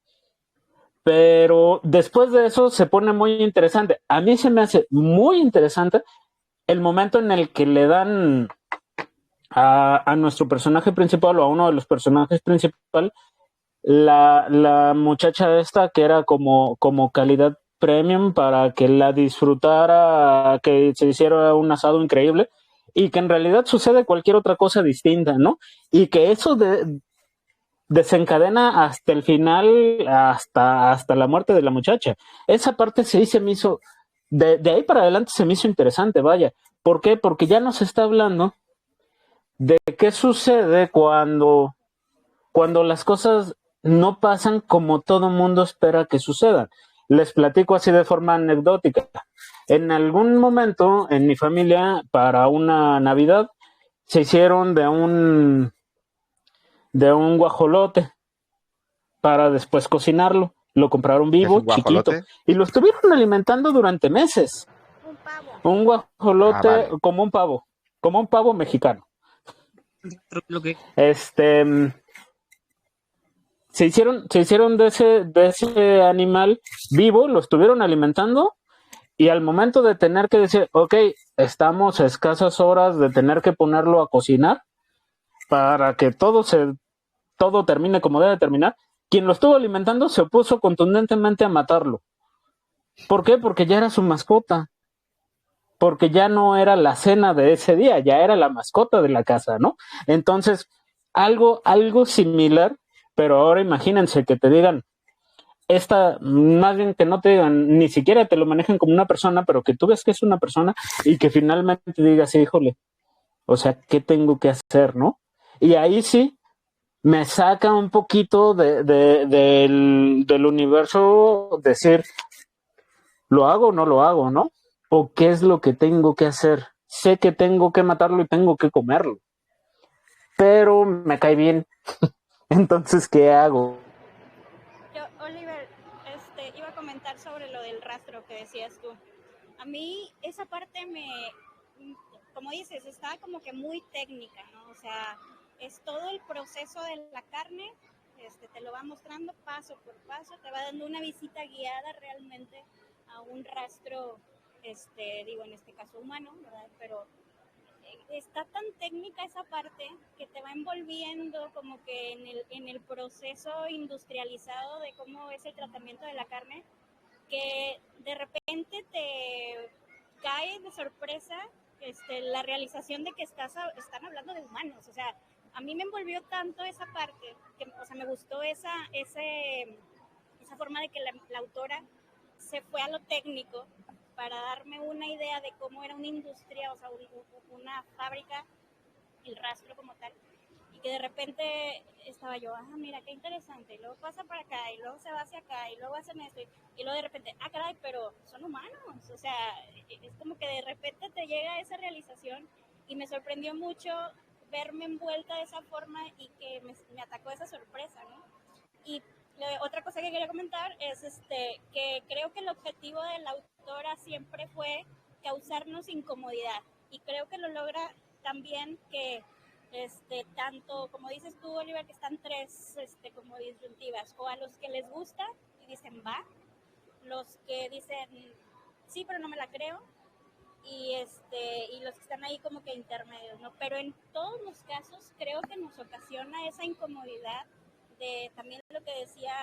Pero después de eso se pone muy interesante. A mí se me hace muy interesante el momento en el que le dan a nuestro personaje principal o a uno de los personajes principales la muchacha esta que era como calidad premium para que la disfrutara, que se hiciera un asado increíble y que en realidad sucede cualquier otra cosa distinta, ¿no? Y que eso desencadena hasta el final, hasta la muerte de la muchacha. Esa parte sí se me hizo de ahí para adelante se me hizo interesante, vaya. ¿Por qué? Porque ya nos está hablando de qué sucede cuando las cosas no pasan como todo mundo espera que sucedan. Les platico así de forma anecdótica. En algún momento en mi familia, para una Navidad, se hicieron de un guajolote para después cocinarlo. Lo compraron ¿Qué es vivo, un chiquito, guajolote? y lo estuvieron alimentando durante meses. Un pavo. Un guajolote vale. como un pavo mexicano. Lo que Se hicieron de ese animal vivo, lo estuvieron alimentando, y al momento de tener que decir, ok, estamos a escasas horas de tener que ponerlo a cocinar para que todo termine como debe terminar, quien lo estuvo alimentando se opuso contundentemente a matarlo. ¿Por qué? Porque ya era su mascota. Porque ya no era la cena de ese día, ya era la mascota de la casa, ¿no? Entonces, algo similar, pero ahora imagínense que te digan, más bien que no te digan, ni siquiera te lo manejen como una persona, pero que tú ves que es una persona y que finalmente digas, híjole, o sea, ¿qué tengo que hacer, no? Y ahí sí me saca un poquito del universo decir, ¿lo hago o no lo hago, no? ¿O qué es lo que tengo que hacer? Sé que tengo que matarlo y tengo que comerlo, pero me cae bien. Entonces, ¿qué hago? Yo, Oliver, iba a comentar sobre lo del rastro que decías tú. A mí esa parte como dices, está como que muy técnica, ¿no? O sea, es todo el proceso de la carne, te lo va mostrando paso por paso, te va dando una visita guiada realmente a un rastro, digo, en este caso humano, ¿verdad? Pero está tan técnica esa parte que te va envolviendo como que en el proceso industrializado de cómo es el tratamiento de la carne, que de repente te cae de sorpresa la realización de que están hablando de humanos. O sea, a mí me envolvió tanto esa parte, que, o sea, me gustó esa forma de que la autora se fue a lo técnico para darme una idea de cómo era una industria, o sea, una fábrica, el rastro como tal, y que de repente estaba yo, mira, qué interesante, y luego pasa para acá, y luego se va hacia acá, y luego hacen esto, y luego de repente, caray, pero son humanos, o sea, es como que de repente te llega esa realización, y me sorprendió mucho verme envuelta de esa forma y que me atacó esa sorpresa, ¿no? Y otra cosa que quería comentar es que creo que el objetivo de la autora siempre fue causarnos incomodidad, y creo que lo logra también que tanto, como dices tú, Oliver, que están tres como disyuntivas, o a los que les gusta y dicen va, los que dicen sí pero no me la creo, y los que están ahí como que intermedios, ¿no? Pero en todos los casos creo que nos ocasiona esa incomodidad de también lo que decía,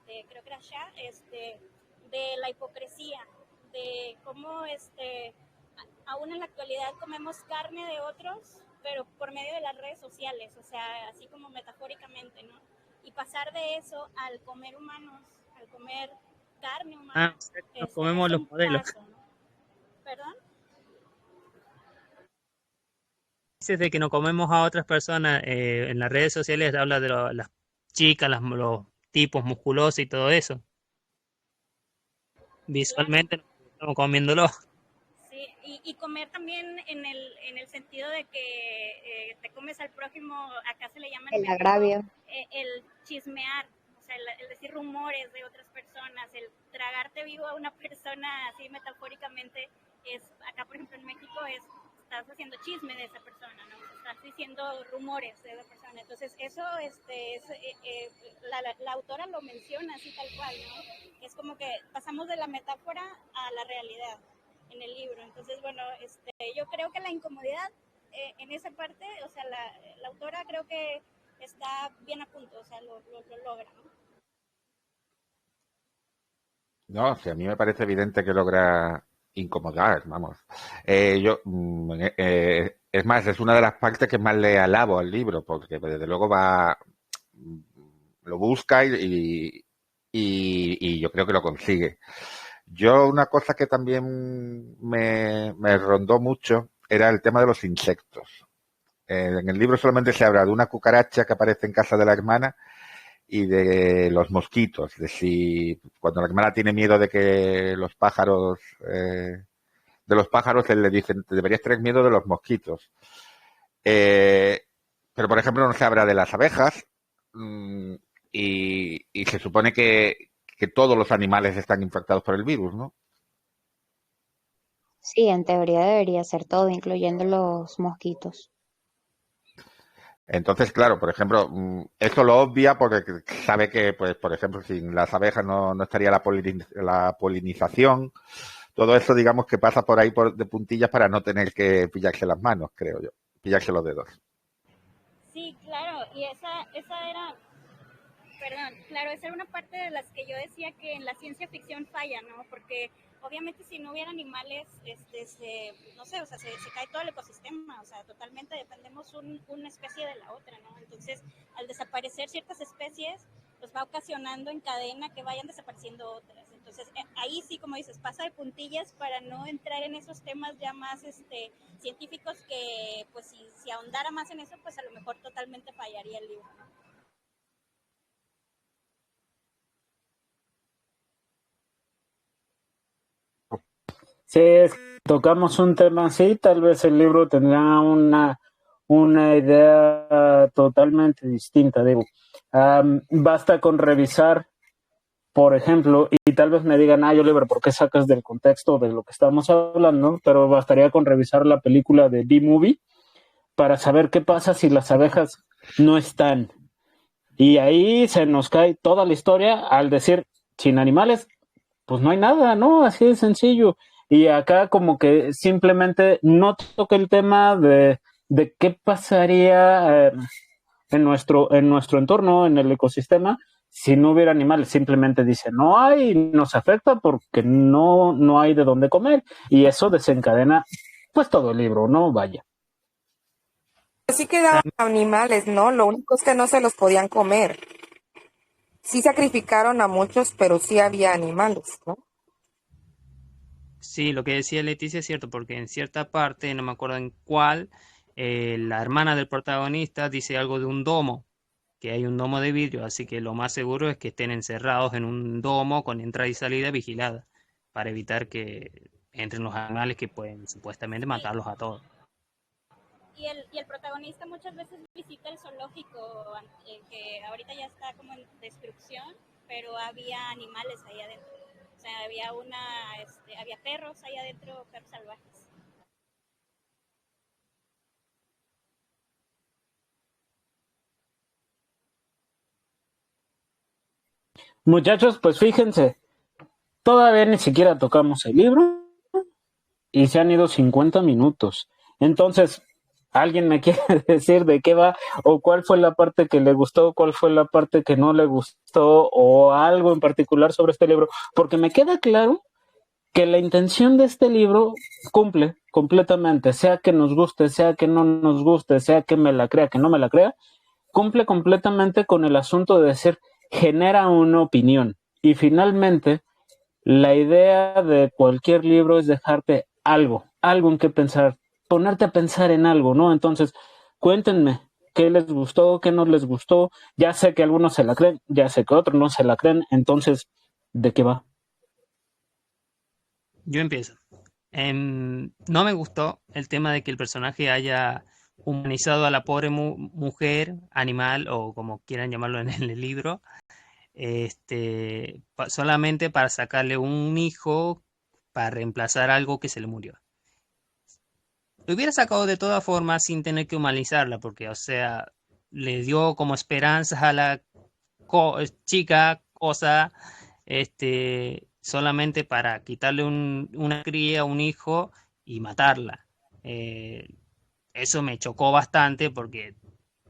creo que era Shah, de la hipocresía, de cómo aún en la actualidad comemos carne de otros, pero por medio de las redes sociales, o sea, así como metafóricamente, ¿no? Y pasar de eso al comer humanos, al comer carne humana, nos comemos los modelos. paso, ¿no? ¿Perdón? Dices de que no comemos a otras personas, en las redes sociales habla de las chicas, los tipos musculosos y todo eso. Visualmente claro. Estamos comiéndolo. Sí, y comer también en el sentido de que te comes al prójimo, acá se le llama el agravio, el chismear, o sea, el decir rumores de otras personas, el tragarte vivo a una persona, así metafóricamente, acá por ejemplo en México estás haciendo chisme de esa persona, ¿no? Estás diciendo rumores de esa persona. Entonces eso la autora lo menciona así tal cual, ¿no? Es como que pasamos de la metáfora a la realidad en el libro. Entonces, bueno, yo creo que la incomodidad en esa parte, o sea, la autora creo que está bien a punto, o sea, lo logra, ¿no? No, o sea, a mí me parece evidente que logra incomodar, vamos. Es más, es una de las partes que más le alabo al libro, porque desde luego lo busca y yo creo que lo consigue. Yo una cosa que también me rondó mucho era el tema de los insectos. En el libro solamente se habla de una cucaracha que aparece en casa de la hermana y de los mosquitos, de si cuando la hermana tiene miedo de que los pájaros, de los pájaros, él le dice, deberías tener miedo de los mosquitos. Eh, pero, por ejemplo, no se habla de las abejas y se supone que todos los animales están infectados por el virus, ¿no? Sí, en teoría debería ser todo, incluyendo los mosquitos. Entonces, claro, por ejemplo, eso lo obvia porque sabe que, pues, por ejemplo, sin las abejas no estaría la polinización. Todo eso, digamos, que pasa por ahí de puntillas para no tener que pillarse las manos, creo yo, pillarse los dedos. Sí, claro, y esa era, perdón, claro, esa era una parte de las que yo decía que en la ciencia ficción falla, ¿no? Porque obviamente si no hubiera animales, no sé, o sea, se cae todo el ecosistema, o sea, totalmente dependemos una especie de la otra, ¿no? Entonces, al desaparecer ciertas especies, pues va ocasionando en cadena que vayan desapareciendo otras. Entonces, ahí sí, como dices, pasa de puntillas para no entrar en esos temas ya más científicos que, pues, si ahondara más en eso, pues a lo mejor totalmente fallaría el libro, ¿no? Si tocamos un tema así, tal vez el libro tendrá una idea totalmente distinta. Digo, basta con revisar, por ejemplo, y tal vez me digan, Oliver, ¿por qué sacas del contexto de lo que estamos hablando? Pero bastaría con revisar la película de B-Movie para saber qué pasa si las abejas no están. Y ahí se nos cae toda la historia al decir, sin animales, pues no hay nada, ¿no? Así de sencillo. Y acá como que simplemente no toca el tema de qué pasaría en nuestro entorno, en el ecosistema, si no hubiera animales. Simplemente dice, no hay, nos afecta porque no hay de dónde comer. Y eso desencadena pues todo el libro, ¿no? Vaya. Sí quedaban animales, ¿no? Lo único es que no se los podían comer. Sí sacrificaron a muchos, pero sí había animales, ¿no? Sí, lo que decía Leticia es cierto, porque en cierta parte, no me acuerdo en cuál, la hermana del protagonista dice algo de un domo, que hay un domo de vidrio, así que lo más seguro es que estén encerrados en un domo con entrada y salida vigilada, para evitar que entren los animales que pueden supuestamente Sí. matarlos a todos. Y el protagonista muchas veces visita el zoológico, que ahorita ya está como en destrucción, pero había animales ahí adentro. O sea, había perros ahí adentro, perros salvajes. Muchachos, pues fíjense, todavía ni siquiera tocamos el libro y se han ido 50 minutos. Entonces, ¿alguien me quiere decir de qué va o cuál fue la parte que le gustó, cuál fue la parte que no le gustó o algo en particular sobre este libro? Porque me queda claro que la intención de este libro cumple completamente, sea que nos guste, sea que no nos guste, sea que me la crea, que no me la crea, cumple completamente con el asunto de decir, genera una opinión. Y finalmente, la idea de cualquier libro es dejarte algo en qué pensar, ponerte a pensar en algo, ¿no? Entonces, cuéntenme qué les gustó, qué no les gustó. Ya sé que algunos se la creen, ya sé que otros no se la creen. Entonces, ¿de qué va? Yo empiezo. No me gustó el tema de que el personaje haya humanizado a la pobre mujer, animal o como quieran llamarlo en el libro, solamente para sacarle un hijo para reemplazar algo que se le murió. Lo hubiera sacado de todas formas sin tener que humanizarla, porque, o sea, le dio como esperanzas a la chica, cosa, solamente para quitarle una cría, un hijo y matarla. Eh, Eso me chocó bastante porque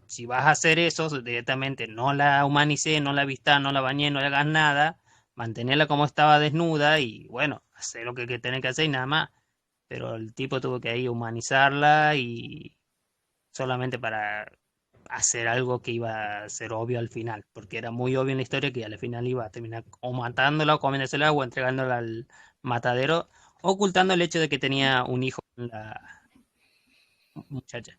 si vas a hacer eso, directamente no la humanicé, no la vistas, no la bañé, no le hagas nada, mantenerla como estaba desnuda y bueno, hacer lo que tenés que hacer y nada más. Pero el tipo tuvo que ahí humanizarla y solamente para hacer algo que iba a ser obvio al final, porque era muy obvio en la historia que al final iba a terminar o matándola o comiéndosela o entregándola al matadero, ocultando el hecho de que tenía un hijo con la muchacha.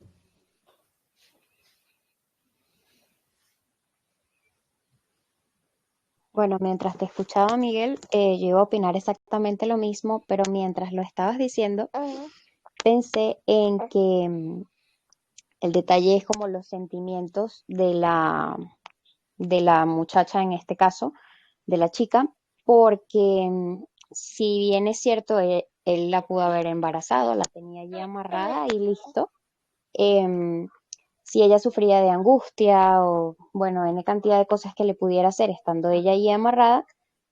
Bueno, mientras te escuchaba, Miguel, yo iba a opinar exactamente lo mismo, pero mientras lo estabas diciendo, pensé en que el detalle es como los sentimientos de la muchacha en este caso, de la chica, porque si bien es cierto, él la pudo haber embarazado, la tenía allí amarrada y listo. em, si ella sufría de angustia o, bueno, N cantidad de cosas que le pudiera hacer estando ella allí amarrada,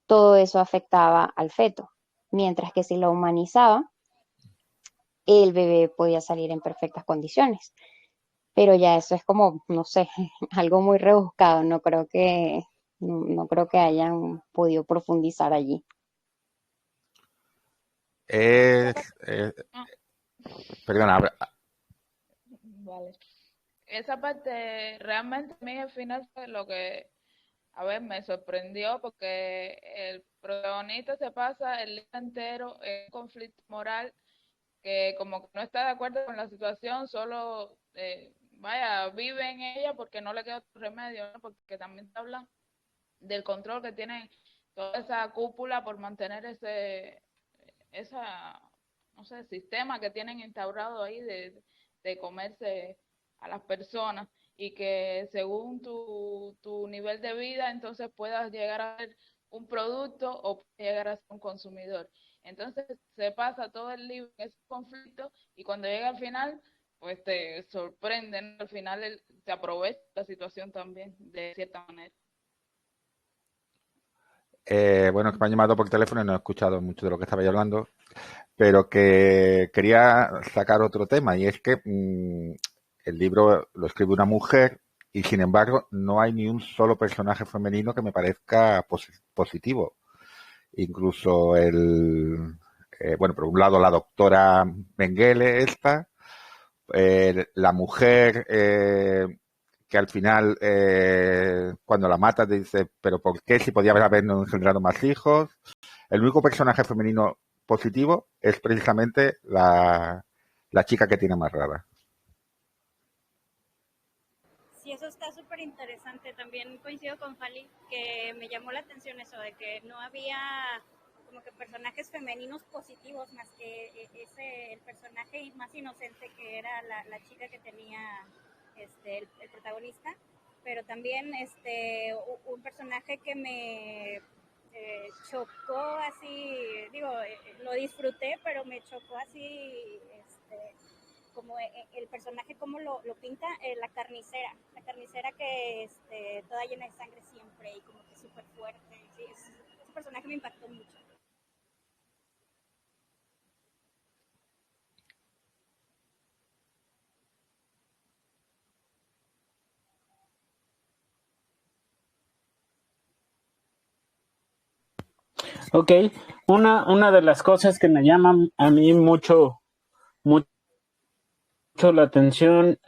todo eso afectaba al feto. Mientras que si la humanizaba, el bebé podía salir en perfectas condiciones. Pero ya eso es como, no sé, algo muy rebuscado. No creo que hayan podido profundizar allí. Es, eh, Ah, perdona, vale. Esa parte realmente a mí al final fue lo que, a ver, me sorprendió porque el protagonista se pasa el día entero en un conflicto moral que como que no está de acuerdo con la situación, solo, vaya, vive en ella porque no le queda otro remedio, ¿no? Porque también se habla del control que tiene toda esa cúpula por mantener esa, no sé, sistema que tienen instaurado ahí de comerse a las personas y que según tu nivel de vida entonces puedas llegar a ser un producto o llegar a ser un consumidor. Entonces se pasa todo el libro en ese conflicto y cuando llega al final, pues te sorprenden, al final te aprovecha la situación también, de cierta manera. bueno, que me han llamado por teléfono y no he escuchado mucho de lo que estabais hablando, pero que quería sacar otro tema y es que el libro lo escribe una mujer y sin embargo no hay ni un solo personaje femenino que me parezca positivo. Incluso bueno, por un lado la doctora Mengele esta, la mujer que al final cuando la mata dice, pero ¿por qué si podía habernos engendrado más hijos? El único personaje femenino positivo es precisamente la chica que tiene amarrada. Sí, eso está súper interesante. También coincido con Fali, que me llamó la atención eso de que no había como que personajes femeninos positivos más que el personaje más inocente que era la chica que tenía el protagonista, pero también un personaje que me chocó así, digo, lo disfruté, pero me chocó así, como el personaje como lo pinta, la carnicera que toda llena de sangre siempre y como que súper fuerte, sí, ese personaje me impactó mucho. Ok, una de las cosas que me llaman a mí mucho la atención,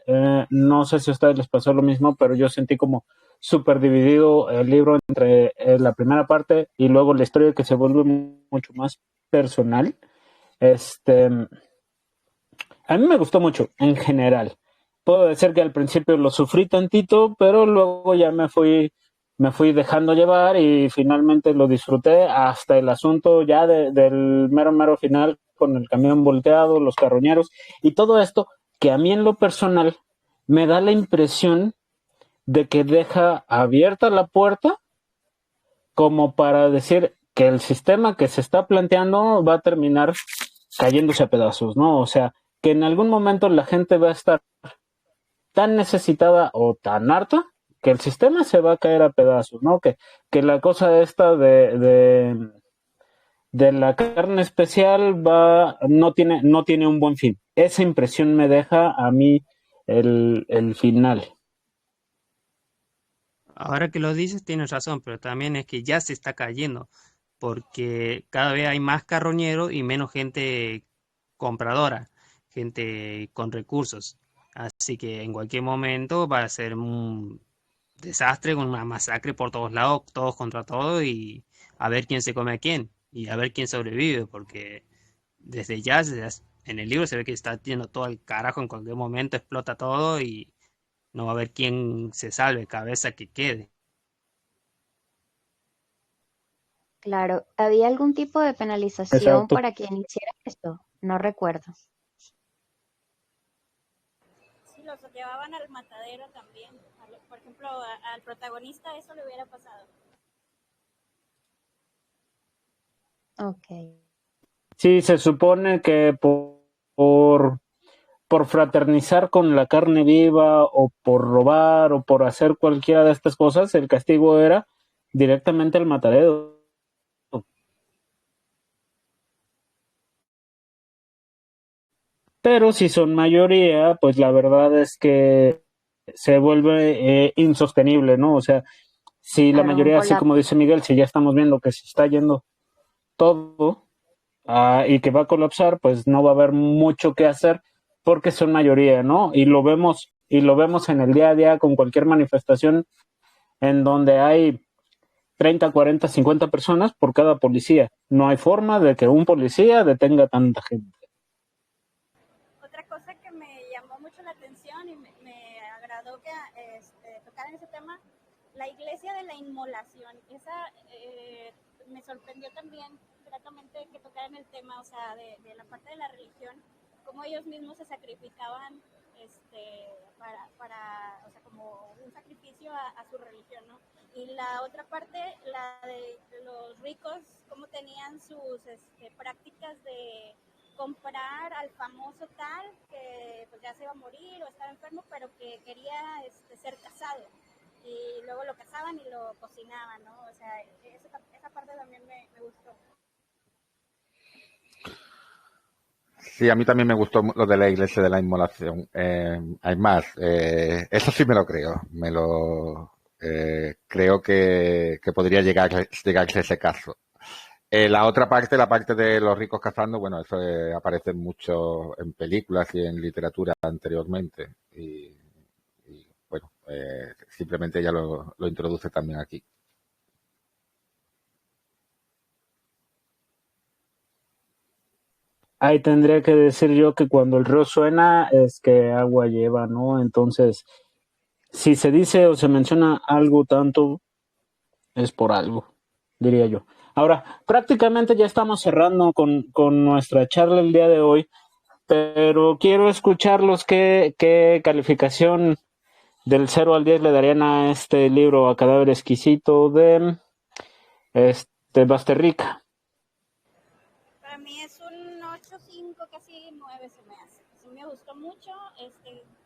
no sé si a ustedes les pasó lo mismo, pero yo sentí como súper dividido el libro entre la primera parte y luego la historia que se vuelve mucho más personal. Este, a mí me gustó mucho en general. Puedo decir que al principio lo sufrí tantito, pero luego ya me fui dejando llevar y finalmente lo disfruté hasta el asunto ya del mero final con el camión volteado, los carroñeros y todo esto que a mí en lo personal me da la impresión de que deja abierta la puerta como para decir que el sistema que se está planteando va a terminar cayéndose a pedazos, ¿no? O sea, que en algún momento la gente va a estar tan necesitada o tan harta que el sistema se va a caer a pedazos, ¿no? Que la cosa esta de la carne especial no tiene un buen fin. Esa impresión me deja a mí el final. Ahora que lo dices, tienes razón, pero también es que ya se está cayendo, porque cada vez hay más carroñeros y menos gente compradora, gente con recursos. Así que en cualquier momento va a ser un desastre, con una masacre por todos lados, todos contra todos, y a ver quién se come a quién y a ver quién sobrevive, porque en el libro se ve que está yendo todo al carajo, en cualquier momento explota todo y no va a haber quién se salve, cabeza que quede. Claro, ¿había algún tipo de penalización Exacto. para quien hiciera esto? No recuerdo. Sí, los llevaban al matadero también. Por ejemplo, al protagonista eso le hubiera pasado. Ok. Sí, se supone que por fraternizar con la carne viva o por robar o por hacer cualquiera de estas cosas, el castigo era directamente al matadero. Pero si son mayoría, pues la verdad es que se vuelve insostenible, ¿no? O sea, si la Claro, un mayoría, así como colapso. dice Miguel, si ya estamos viendo que se está yendo todo y que va a colapsar, pues no va a haber mucho que hacer porque son mayoría, ¿no? Y lo vemos en el día a día con cualquier manifestación en donde hay 30, 40, 50 personas por cada policía. No hay forma de que un policía detenga tanta gente. Otra cosa que me llamó mucho la atención y me agradó que tocaran ese tema, la iglesia de la inmolación. Esa me sorprendió también gratamente que tocaran el tema, o sea, de la parte de la religión, cómo ellos mismos se sacrificaban o sea, como un sacrificio a su religión, ¿no? Y la otra parte, la de los ricos, cómo tenían sus prácticas de comprar al famoso tal que pues ya se iba a morir o estaba enfermo, pero que quería ser casado. Y luego lo casaban y lo cocinaban, ¿no? O sea, esa parte también me gustó. Sí, a mí también me gustó lo de la iglesia de la inmolación. Hay más, eso sí me lo creo. Creo que podría llegarse a ese caso. La otra parte, la parte de los ricos cazando, bueno, eso aparece mucho en películas y en literatura anteriormente. Y, bueno, simplemente ella lo introduce también aquí. Ahí tendría que decir yo que cuando el río suena es que agua lleva, ¿no? Entonces, si se dice o se menciona algo tanto, es por algo, diría yo. Ahora, prácticamente ya estamos cerrando con nuestra charla el día de hoy, pero quiero escucharlos qué calificación del 0 al 10 le darían a este libro, A Cadáver Exquisito de Basterrica. Para mí es un 8.5, casi 9 se me hace. Sí me gustó mucho,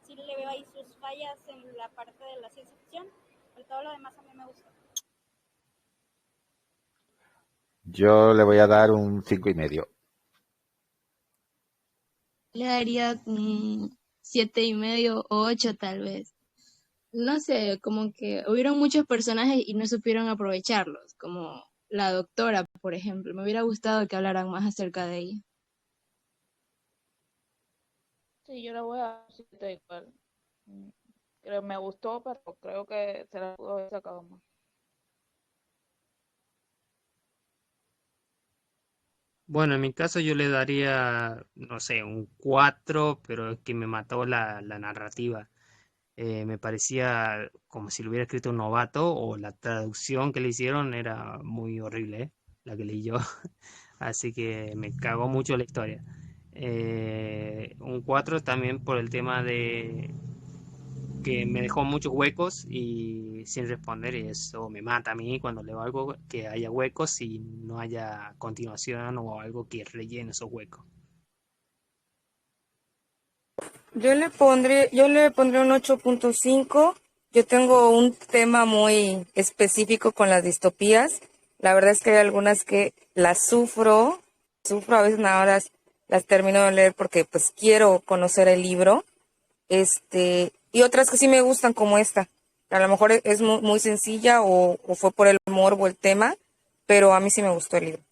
sí le veo ahí sus fallas en la parte de la ciencia ficción, pero todo lo demás a mí me gustó. Yo le voy a dar un 5,5. Le daría un 7,5 o 8 tal vez. No sé, como que hubieron muchos personajes y no supieron aprovecharlos, como la doctora, por ejemplo. Me hubiera gustado que hablaran más acerca de ella. Sí, yo le voy a dar 7 igual. Creo me gustó, pero creo que se la pudo haber sacado más. Bueno, en mi caso yo le daría, no sé, un 4, pero es que me mató la narrativa. Me parecía como si lo hubiera escrito un novato, o la traducción que le hicieron era muy horrible, la que leí yo. Así que me cagó mucho la historia. Un 4 también por el tema de que me dejó muchos huecos y sin responder, y eso me mata a mí cuando leo algo, que haya huecos y no haya continuación o algo que rellene esos huecos. Yo le pondré un 8.5. Yo tengo un tema muy específico con las distopías. La verdad es que hay algunas que las sufro a veces nada más las termino de leer porque pues quiero conocer el libro. Y otras que sí me gustan como esta. A lo mejor es muy, muy sencilla o fue por el humor o el tema, pero a mí sí me gustó el libro.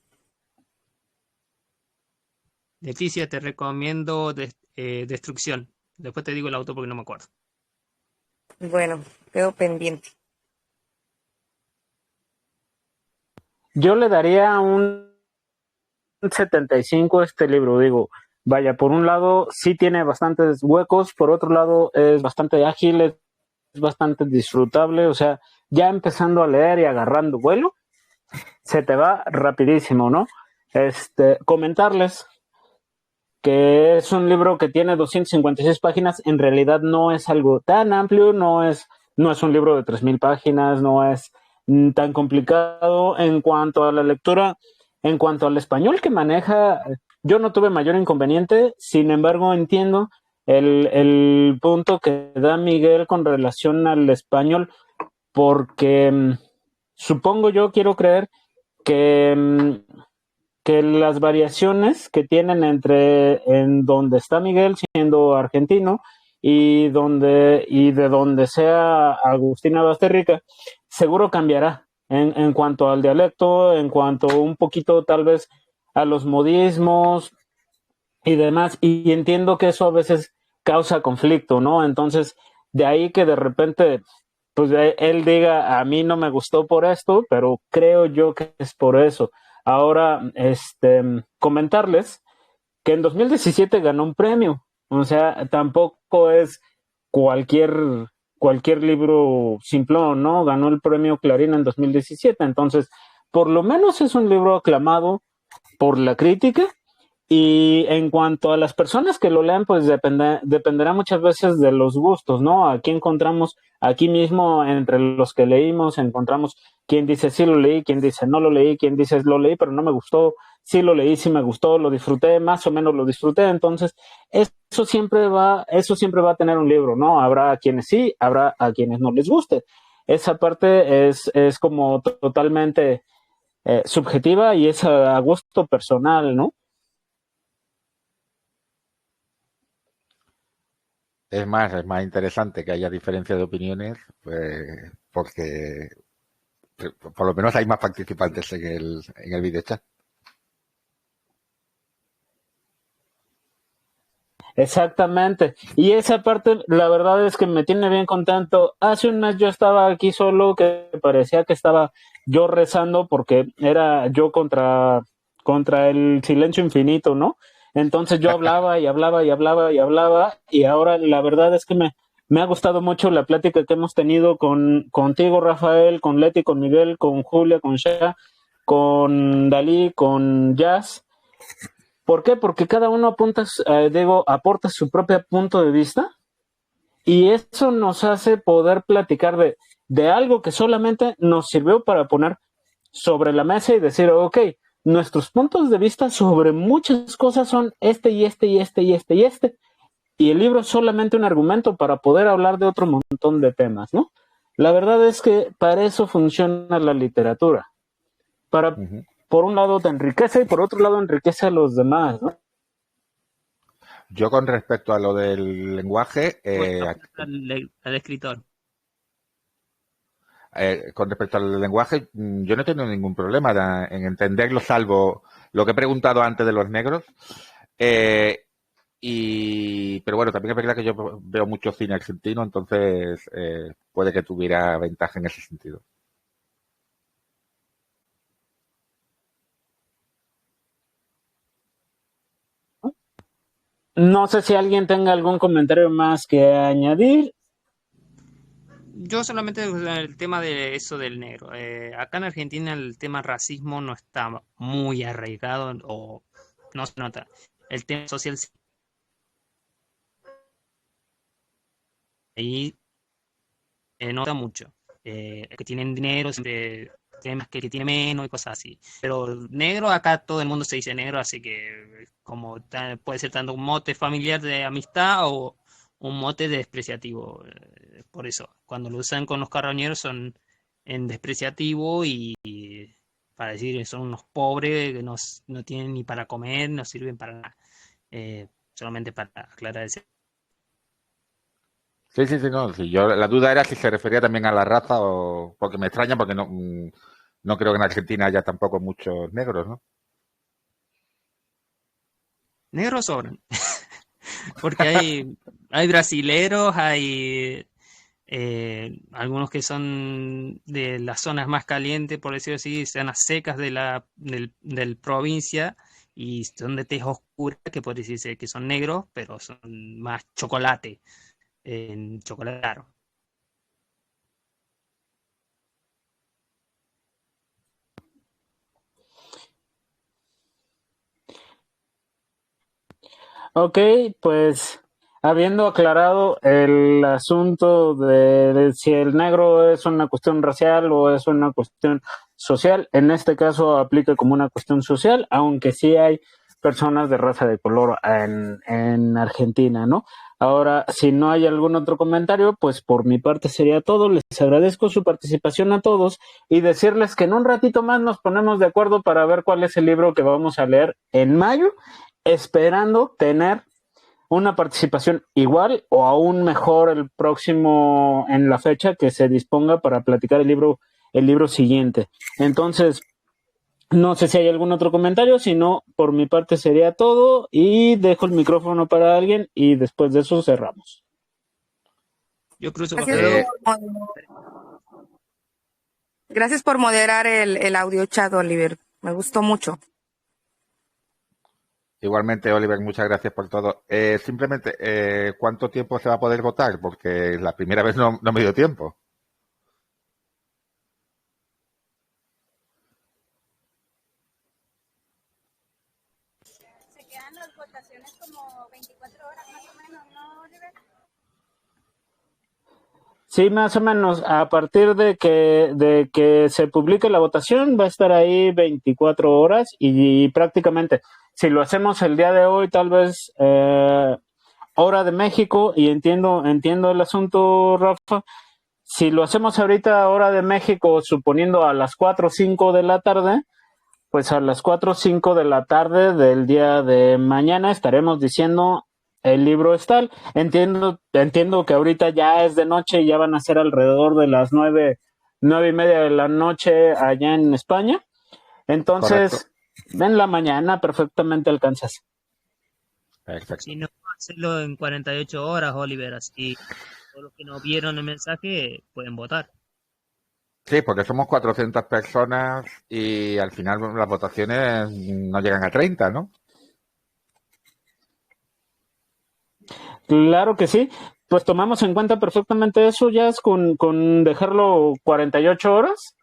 Leticia, te recomiendo Destrucción. Después te digo el autor porque no me acuerdo. Bueno, quedo pendiente. Yo le daría un 75 a este libro, digo, vaya, por un lado sí tiene bastantes huecos, por otro lado es bastante ágil, es bastante disfrutable, o sea, ya empezando a leer y agarrando vuelo, se te va rapidísimo, ¿no? Comentarles que es un libro que tiene 256 páginas, en realidad no es algo tan amplio, no es un libro de 3000 páginas, no es tan complicado en cuanto a la lectura, en cuanto al español que maneja, yo no tuve mayor inconveniente, sin embargo entiendo el punto que da Miguel con relación al español, porque supongo yo, quiero creer que las variaciones que tienen en donde está Miguel siendo argentino y de donde sea Agustina Basterrica, seguro cambiará en cuanto al dialecto, en cuanto un poquito tal vez a los modismos y demás, y entiendo que eso a veces causa conflicto, ¿no? Entonces, de ahí que de repente, pues él diga, a mí no me gustó por esto, pero creo yo que es por eso. Ahora, comentarles que en 2017 ganó un premio, o sea, tampoco es cualquier, cualquier libro simplón, ¿no? Ganó el premio Clarín en 2017, entonces, por lo menos es un libro aclamado por la crítica. Y en cuanto a las personas que lo lean, pues dependerá muchas veces de los gustos, ¿no? Aquí encontramos, aquí mismo entre los que leímos, encontramos quien dice sí lo leí, quien dice no lo leí, quien dice lo leí pero no me gustó, sí lo leí, sí me gustó, lo disfruté, más o menos lo disfruté. Entonces, eso siempre va a tener un libro, ¿no? Habrá a quienes sí, habrá a quienes no les guste. Esa parte es como totalmente subjetiva y es a gusto personal, ¿no? Es más interesante que haya diferencia de opiniones, pues, porque por lo menos hay más participantes en el videochat. Exactamente. Y esa parte, la verdad es que me tiene bien contento. Hace un mes yo estaba aquí solo, que parecía que estaba yo rezando porque era yo contra el silencio infinito, ¿no? Entonces yo hablaba y hablaba y hablaba y hablaba, y ahora la verdad es que me ha gustado mucho la plática que hemos tenido contigo, Rafael, con Leti, con Miguel, con Julia, con Shea, con Dalí, con Jazz. ¿Por qué? Porque cada uno aporta su propio punto de vista, y eso nos hace poder platicar de algo que solamente nos sirvió para poner sobre la mesa y decir, ok, nuestros puntos de vista sobre muchas cosas son este y este y este y este y este, y el libro es solamente un argumento para poder hablar de otro montón de temas, ¿no? La verdad es que para eso funciona la literatura. Por un lado te enriquece y por otro lado enriquece a los demás, ¿no? Yo con respecto a lo del lenguaje, al escritor. Con respecto al lenguaje, yo no tengo ningún problema en entenderlo, salvo lo que he preguntado antes de los negros. Pero bueno, también es verdad que yo veo mucho cine argentino, entonces puede que tuviera ventaja en ese sentido. No sé si alguien tenga algún comentario más que añadir. Yo solamente el tema de eso del negro. Acá en Argentina el tema racismo no está muy arraigado o no se nota. El tema social ahí nota mucho. Que tienen dinero, siempre temas que tiene menos y cosas así. Pero negro, acá todo el mundo se dice negro, así que como puede ser tanto un mote familiar de amistad o un mote despreciativo. Por eso, cuando lo usan con los carroñeros son en despreciativo y para decir que son unos pobres que no tienen ni para comer, no sirven para nada. Solamente para aclarar ese. Sí, no. Sí, la duda era si se refería también a la raza o porque me extraña porque no creo que en Argentina haya tampoco muchos negros, ¿no? Negros sobran. Porque hay brasileros, hay algunos que son de las zonas más calientes, por decirlo así, zonas secas del provincia, y son de tez oscura, que puede decirse que son negros, pero son más chocolate, chocolate claro. Ok, pues habiendo aclarado el asunto de si el negro es una cuestión racial o es una cuestión social, en este caso aplica como una cuestión social, aunque sí hay personas de raza de color en Argentina, ¿no? Ahora, si no hay algún otro comentario, pues por mi parte sería todo. Les agradezco su participación a todos y decirles que en un ratito más nos ponemos de acuerdo para ver cuál es el libro que vamos a leer en mayo, esperando tener una participación igual o aún mejor el próximo en la fecha que se disponga para platicar el libro siguiente. Entonces, no sé si hay algún otro comentario, si no, por mi parte sería todo y dejo el micrófono para alguien y después de eso cerramos. Yo cruzo Gracias por moderar el audio chat, Oliver. Me gustó mucho. Igualmente, Oliver, muchas gracias por todo. Simplemente, ¿cuánto tiempo se va a poder votar? Porque la primera vez no me dio tiempo. Se quedan las votaciones como 24 horas más o menos, ¿no, Oliver? Sí, más o menos. A partir de que se publique la votación, va a estar ahí 24 horas y prácticamente, si lo hacemos el día de hoy, tal vez hora de México, y entiendo el asunto, Rafa. Si lo hacemos ahorita, hora de México, suponiendo a las 4 o 5 de la tarde, pues a las 4 o 5 de la tarde del día de mañana estaremos diciendo el libro es tal. Entiendo que ahorita ya es de noche y ya van a ser alrededor de las 9:30 de la noche allá en España. Entonces, Correcto. en la mañana perfectamente alcanzas. Perfecto. Si no, hacerlo en 48 horas, Oliver, así todos los que no vieron el mensaje pueden votar. Sí, porque somos 400 personas y al final las votaciones no llegan a 30, ¿no? Claro que sí. Pues tomamos en cuenta perfectamente eso, Jazz, con dejarlo 48 horas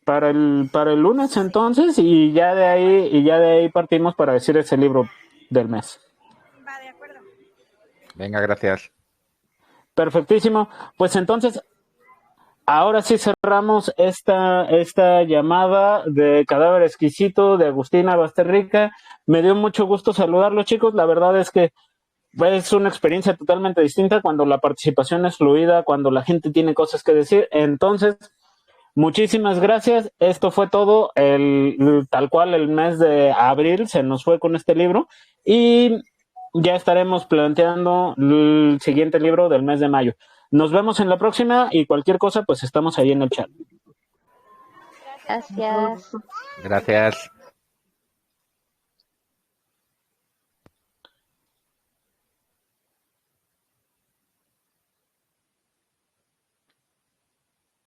para el lunes entonces, y ya de ahí partimos para decir ese libro del mes. Va, de acuerdo. Venga, gracias. Perfectísimo. Pues entonces, ahora sí cerramos esta llamada de Cadáver Exquisito de Agustina Basterrica. Me dio mucho gusto saludarlos, chicos. La verdad es que es una experiencia totalmente distinta cuando la participación es fluida, cuando la gente tiene cosas que decir. Entonces, muchísimas gracias. Esto fue todo. Tal cual el mes de abril se nos fue con este libro y ya estaremos planteando el siguiente libro del mes de mayo. Nos vemos en la próxima y cualquier cosa, pues estamos ahí en el chat. Gracias. Gracias.